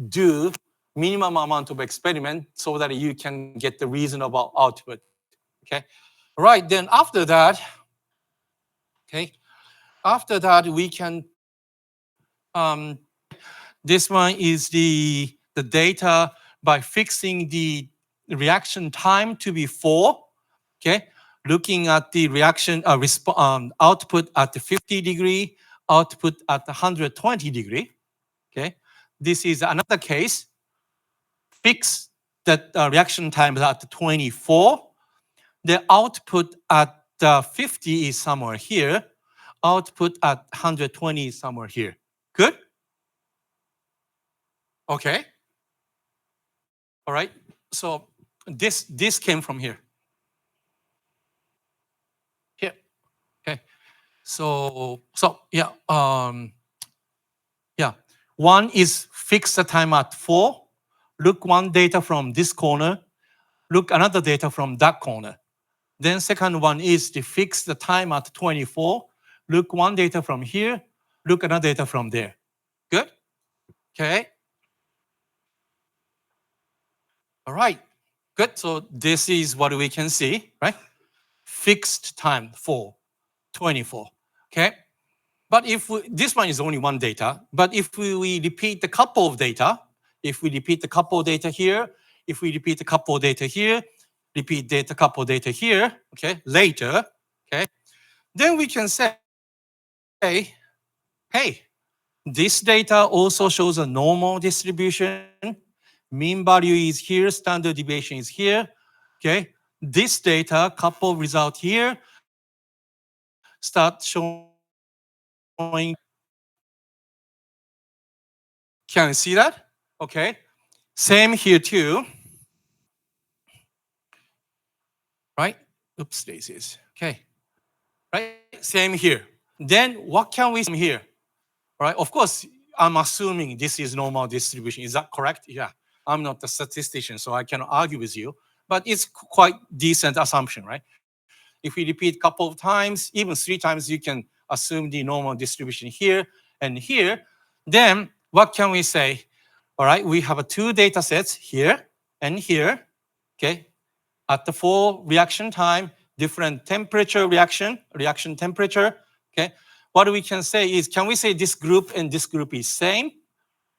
do minimum amount of experiment so that you can get the reasonable output. Okay, right. Then after that, okay, after that we can. This one is the data by fixing the reaction time to be 4. Okay, looking at the reaction output at the 50 degree, output at the 120 degree. Okay, this is another case. Fix that reaction time at 24. The output at 50 is somewhere here. Output at 120 is somewhere here. Good? Okay. All right. So this came from here. Here. Okay. So yeah. Yeah. One is fix the time at 4. Look one data from this corner. Look another data from that corner. Then second one is to fix the time at 24. Look one data from here. Look another data from there. Good? Okay. All right. Good. So this is what we can see, right? Fixed time 4, 24. Okay. But if this one is only one data, but if we repeat the couple of data, if we repeat the couple of data here, if we repeat the couple of data here, repeat data couple of data here, okay, later, okay, then we can say, hey, this data also shows a normal distribution. Mean value is here, standard deviation is here, okay. This data, couple result here, start showing. Can you see that? Okay. Same here too. Right? Oops, daisies. Okay. Right? Same here. Then what can we see here? Right? Of course, I'm assuming this is normal distribution. Is that correct? Yeah. I'm not a statistician, so I cannot argue with you. But it's quite decent assumption, right? If we repeat a couple of times, even 3 times, you can assume the normal distribution here and here. Then what can we say? All right, we have 2 data sets here and here. Okay, at the 4 reaction time, different temperature reaction temperature. Okay, what we can say is, can we say this group and this group is same?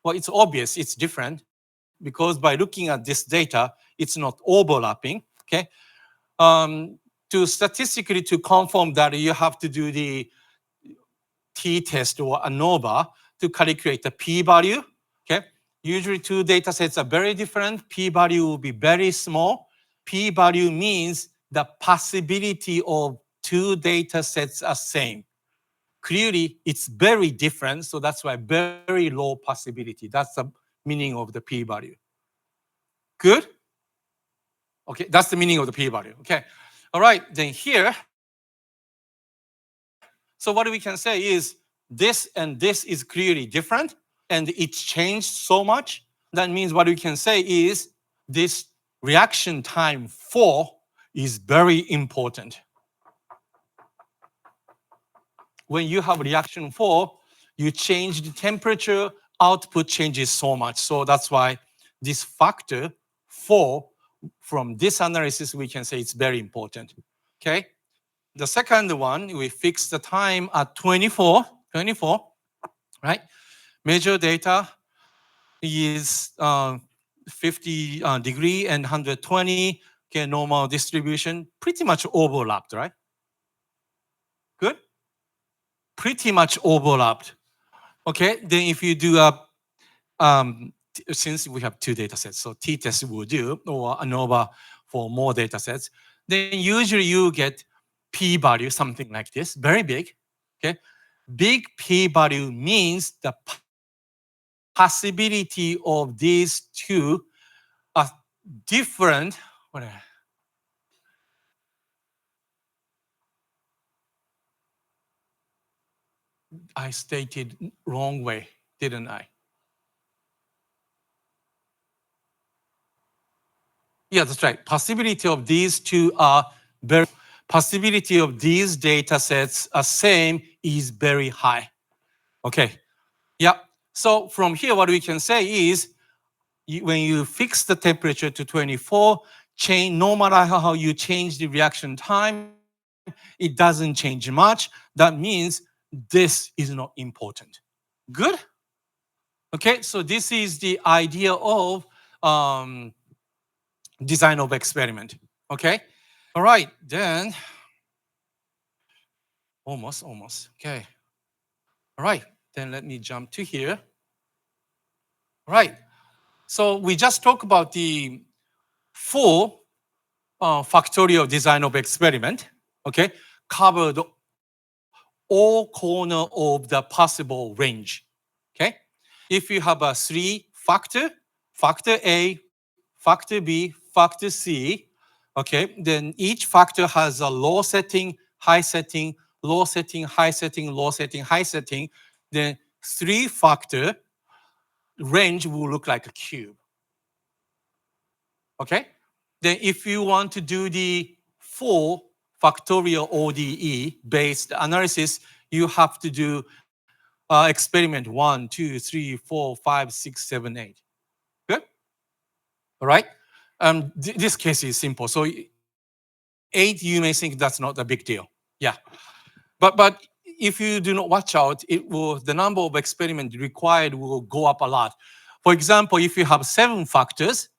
Well, it's obvious it's different because by looking at this data, it's not overlapping. Okay, to statistically to confirm that, you have to do the t-test or ANOVA to calculate the p-value. Okay, usually 2 data sets are very different. P-value will be very small. P-value means the possibility of 2 data sets are same. Clearly, it's very different, so that's why very low possibility. That's the meaning of the p-value. Good? Okay, that's the meaning of the p-value. Okay, all right, then here, so what we can say is this and this is clearly different, and it's changed so much, that means what we can say is this reaction time 4 is very important. When you have reaction 4, you change the temperature, output changes so much. So that's why this factor 4, from this analysis, we can say it's very important. Okay. The second one, we fix the time at 24, right? Measure data is 50 degree and 120. Okay, normal distribution, pretty much overlapped, right? Good? Pretty much overlapped. Okay, then if you do since we have 2 data sets, so t-test will do, or ANOVA for more data sets, then usually you get p-value, something like this, very big. Okay, big p-value means the possibility of these two are different. I stated wrong way, didn't I? Yeah, that's right. Possibility of these two are very, possibility of these data sets are same is very high. Okay, yeah. So from here, what we can say is, when you fix the temperature to 24, no matter how you change the reaction time, it doesn't change much. That means this is not important. Good? Okay, so this is the idea of design of experiment. Okay, all right, then almost. Okay, all right, then let me jump to here. All right, so we just talked about the full factorial design of experiment. Okay, covered all corner of the possible range. Okay, if you have a 3 factor, factor A, factor B, factor C, okay, then each factor has a low setting, high setting, low setting, high setting, low setting, high setting. Then 3 factor range will look like a cube. Okay, then if you want to do the 4 factorial ODE based analysis, you have to do experiment 1, 2, 3, 4, 5, 6, 7, 8. Good? All right. This case is simple. So 8, you may think that's not a big deal. Yeah. But if you do not watch out, the number of experiments required will go up a lot. For example, if you have 7 factors,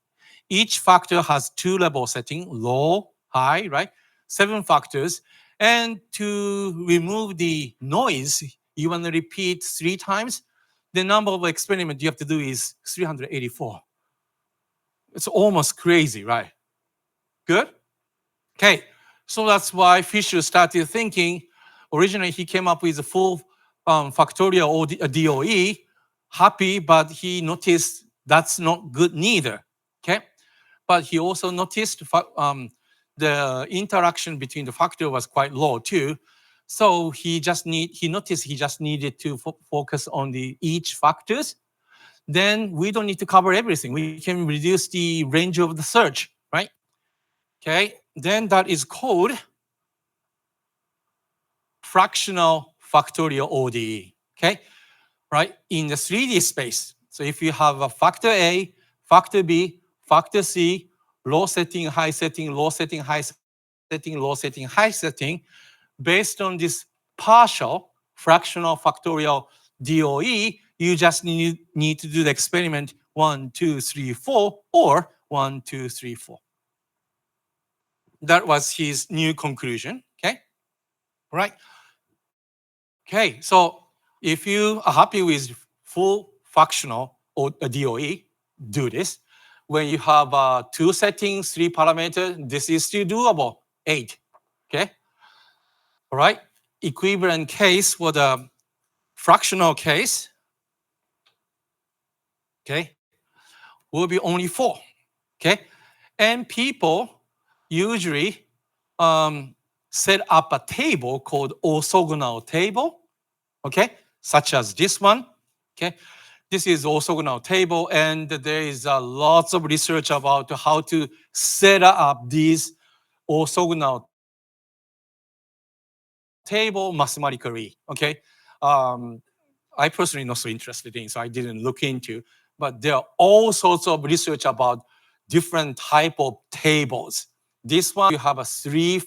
each factor has 2 level setting, low, high, right? 7 factors. And to remove the noise, you want to repeat 3 times, the number of experiments you have to do is 384. It's almost crazy, right? Good? Okay, so that's why Fisher started thinking. Originally, he came up with a full factorial DOE, happy, but he noticed that's not good neither. Okay, but he also noticed the interaction between the factor was quite low too. So he noticed he just needed to focus on each factors. Then we don't need to cover everything. We can reduce the range of the search, right? Okay, then that is called fractional factorial ODE. Okay, right? In the 3D space. So if you have a factor A, factor B, factor C, low setting, high setting, low setting, high setting, low setting, high setting, based on this partial fractional factorial DOE, you just need to do the experiment 1, 2, 3, 4, or 1, 2, 3, 4. That was his new conclusion. Okay, right? Okay, so if you are happy with full fractional or DOE, do this. When you have 2 settings, 3 parameters, this is still doable. 8. Okay, all right. Equivalent case for the fractional case, okay, will be only 4. Okay, and people usually set up a table called orthogonal table. Okay, such as this one. Okay, this is orthogonal table, and there is lots of research about how to set up these orthogonal table mathematically. Okay, I personally not so interested in, so I didn't look into. But there are all sorts of research about different type of tables. This one you have a 3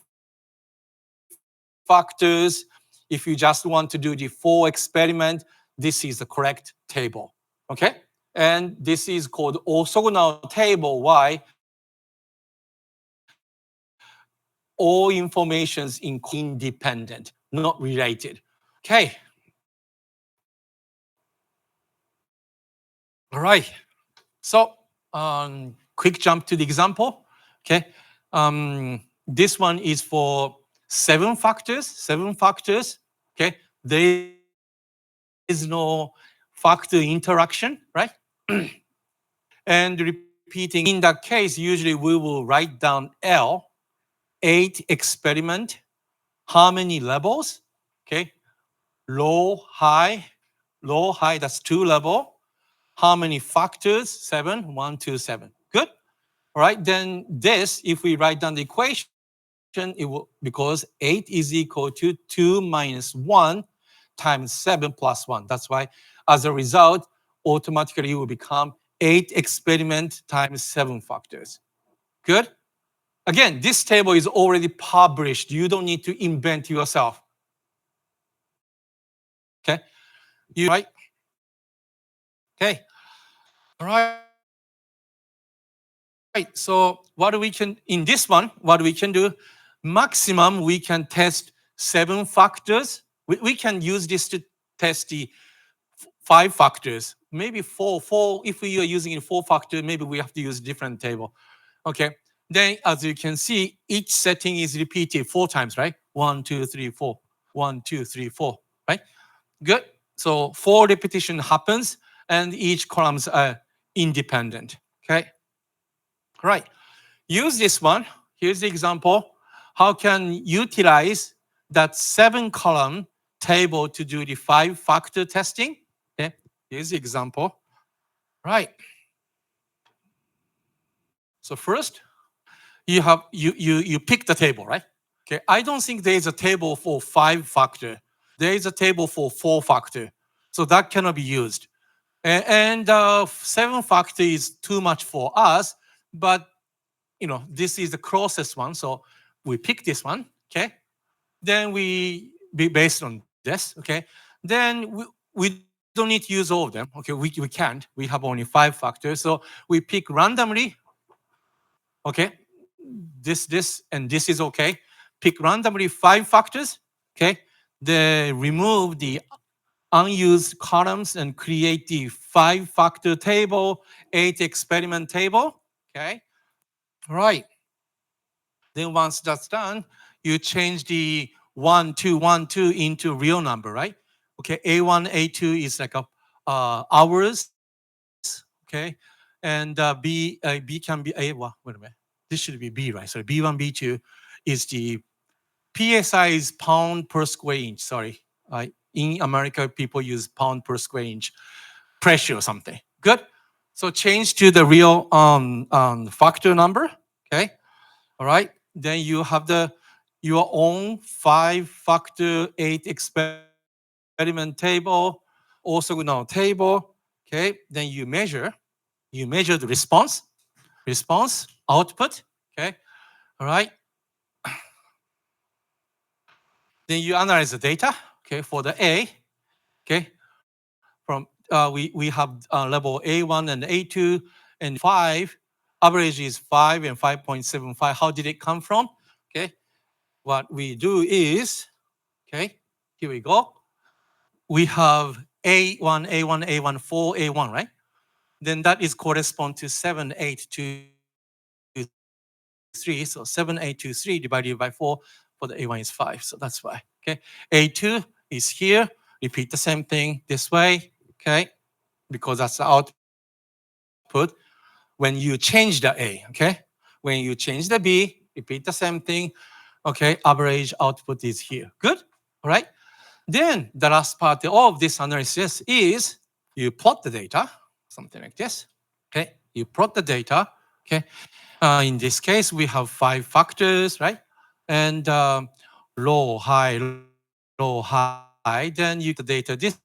factors. If you just want to do the 4 experiment, this is the correct table. Okay, and this is called orthogonal table. Why? All informations independent, not related. Okay. All right. So, quick jump to the example. Okay. This one is for 7 factors. 7 factors. Okay. There is no factor interaction, right? And repeating in that case, usually we will write down L, 8 experiment, how many levels? Okay. Low, high, that's 2 level. How many factors? 7, 1, 2, 7. Good. All right. Then this, if we write down the equation, it will, because 8 is equal to 2 minus 1 times 7 plus 1. That's why, as a result, automatically it will become 8 experiment times 7 factors. Good. Again, this table is already published. You don't need to invent yourself. Okay. You right? Okay. All right. Right. So what we can, in this one, what we can do, maximum we can test 7 factors. We can use this to test the 5 factors, maybe 4. If we are using a 4 factor, maybe we have to use different table. Okay. Then as you can see, each setting is repeated 4 times, right? 1, 2, 3, 4. 1, 2, 3, 4. Right? Good. So 4 repetition happens, and each columns are independent. Okay. Right. Use this one. Here's the example. How can utilize that 7 column table to do the 5 factor testing? Okay. Here's the example. Right. So first, you have you pick the table, right? Okay. I don't think there is a table for 5 factor. There is a table for 4 factor. So that cannot be used. And 7 factor is too much for us, but this is the closest one. So we pick this one, okay? Then we be based on this, okay? Then we don't need to use all of them, okay? We can't. We have only 5 factors. So we pick randomly, okay? This, and this is okay. Pick randomly 5 factors, okay? Then remove the unused columns and create the 5 factor table, 8 experiment table, okay? All right. Then once that's done, you change the 1, 2, 1, 2 into real number, right? Okay, A1, A2 is like hours, okay? And B can be A, well, wait a minute. This should be B, right? So B1, B2 is the PSI is pound per square inch, sorry. In America, people use pound per square inch pressure or something. Good. So change to the real factor number, okay? All right. Then you have your own 5 factor 8 experiment table, orthogonal table. Okay. Then you measure the response output. Okay. All right. Then you analyze the data. Okay. For the A. Okay. From we have level A1 and A2 and 5. Average is 5 and 5.75. How did it come from? Okay. What we do is, okay, here we go. We have A1, A1, A1, 4, A1, right? Then that is correspond to 7, 8, 2, 3. So 7, 8, 2, 3 divided by 4 for the A1 is 5. So that's why, okay? A2 is here. Repeat the same thing this way, okay? Because that's the output. When you change the A, okay? When you change the B, repeat the same thing. Okay, average output is here. Good? All right? Then the last part of this analysis is you plot the data, something like this. Okay, you plot the data. Okay, in this case we have 5 factors, right? And low, high, low, high. Then you the data this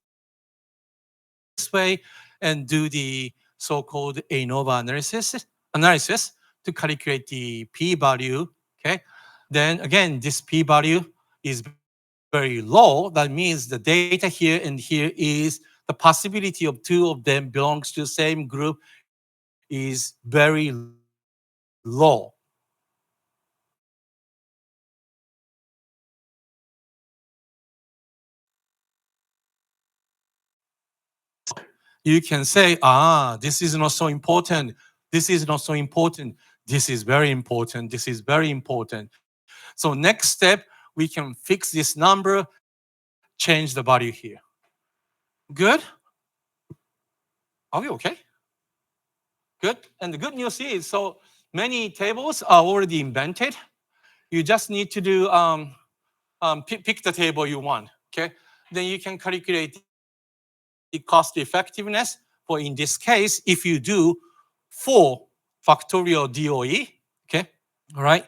way and do the so-called ANOVA analysis to calculate the p-value. Okay, then again this p-value is very low. That means the data here and here is the possibility of 2 of them belongs to the same group is very low. You can say, this is not so important. This is not so important. This is very important. This is very important. So next step, we can fix this number, change the value here. Good? Are we okay? Good. And the good news is, so many tables are already invented. You just need to do pick the table you want. Okay. Then you can calculate the cost effectiveness. For in this case, if you do 4 factorial DOE, okay, all right,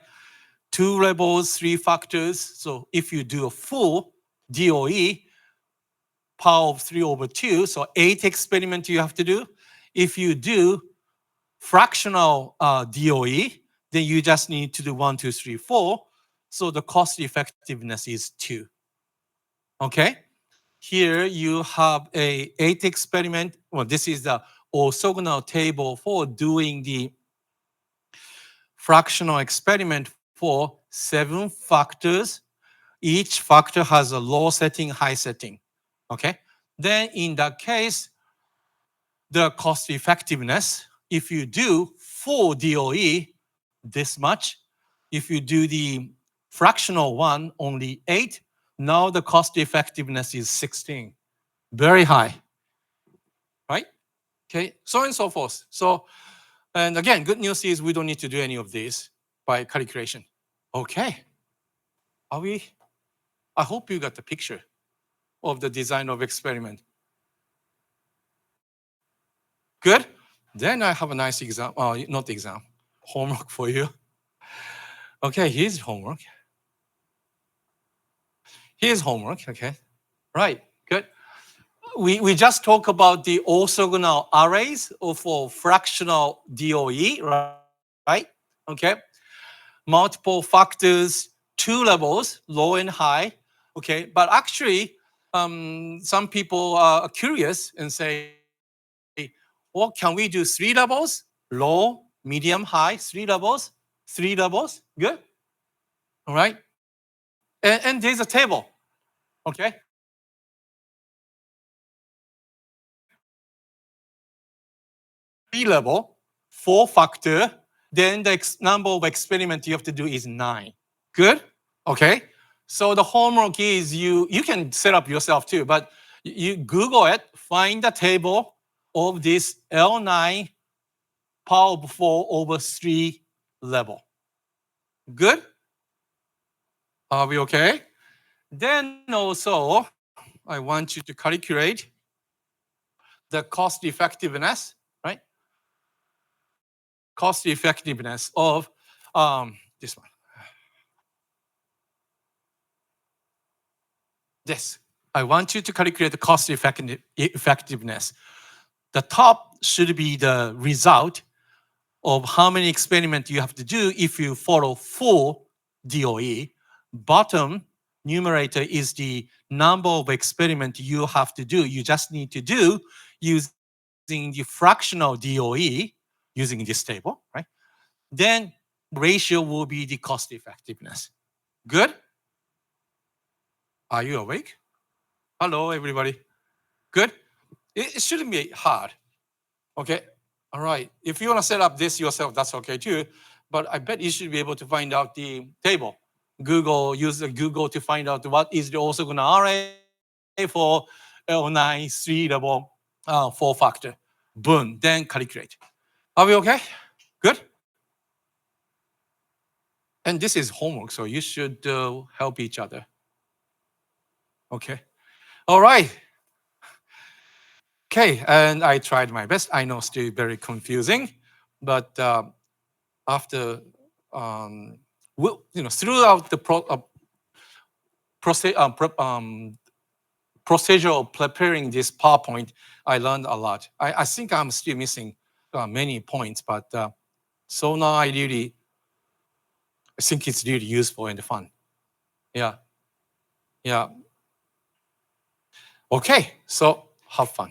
2 levels, 3 factors. So if you do a full DOE, power of 3 over 2, so 8 experiments you have to do. If you do fractional DOE, then you just need to do 1, 2, 3, 4. So the cost effectiveness is 2. Okay? Here you have a 8 experiment. Well, this is the orthogonal table for doing the fractional experiment for 7 factors. Each factor has a low setting, high setting. Okay? Then in that case, the cost effectiveness, if you do 4 DOE, this much. If you do the fractional one, only 8. Now the cost effectiveness is 16. Very high, right? Okay, so on and so forth. So, and again, good news is we don't need to do any of this by calculation. Okay, are we? I hope you got the picture of the design of experiment. Good? Then I have a nice exam, not exam, homework for you. Okay, here's homework. Here's homework, okay. Right, good. We just talked about the orthogonal arrays for fractional DOE, right? Okay. Multiple factors, 2 levels, low and high. Okay, but actually, some people are curious and say, well, can we do 3 levels? Low, medium, high, 3 levels, 3 levels, good? All right. And there's a table, okay? Level, 4 factor, then the number of experiments you have to do is 9. Good? Okay. So the homework is you can set up yourself too, but you Google it, find the table of this L9 power of 4 over 3 level. Good? Are we okay? Then also, I want you to calculate the cost effectiveness, right? Cost effectiveness of this one. This. I want you to calculate the cost effectiveness. The top should be the result of how many experiments you have to do if you follow 4 DOE. Bottom numerator is the number of experiments you have to do. You just need to do using the fractional DOE using this table, right? Then ratio will be the cost effectiveness. Good? Are you awake? Hello, everybody. Good? It shouldn't be hard. Okay? All right. If you want to set up this yourself, that's okay too. But I bet you should be able to find out the table. Use Google to find out what is the orthogonal array for L9 3 level 4 factor. Boom. Then calculate. Are we okay? Good? And this is homework, so you should help each other. Okay? All right. Okay, and I tried my best. I know still very confusing, but after throughout the procedure of preparing this PowerPoint, I learned a lot. I think I'm still missing many points, but so now I think it's really useful and fun. Yeah, yeah. Okay, so have fun.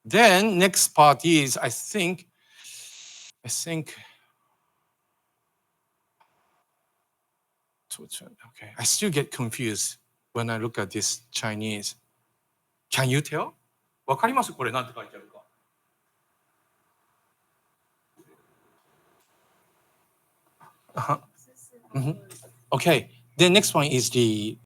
Then next part is I think. Okay, I still get confused when I look at this Chinese. Can you tell? わかりますこれなんて書いてあるか。Okay, the next one is the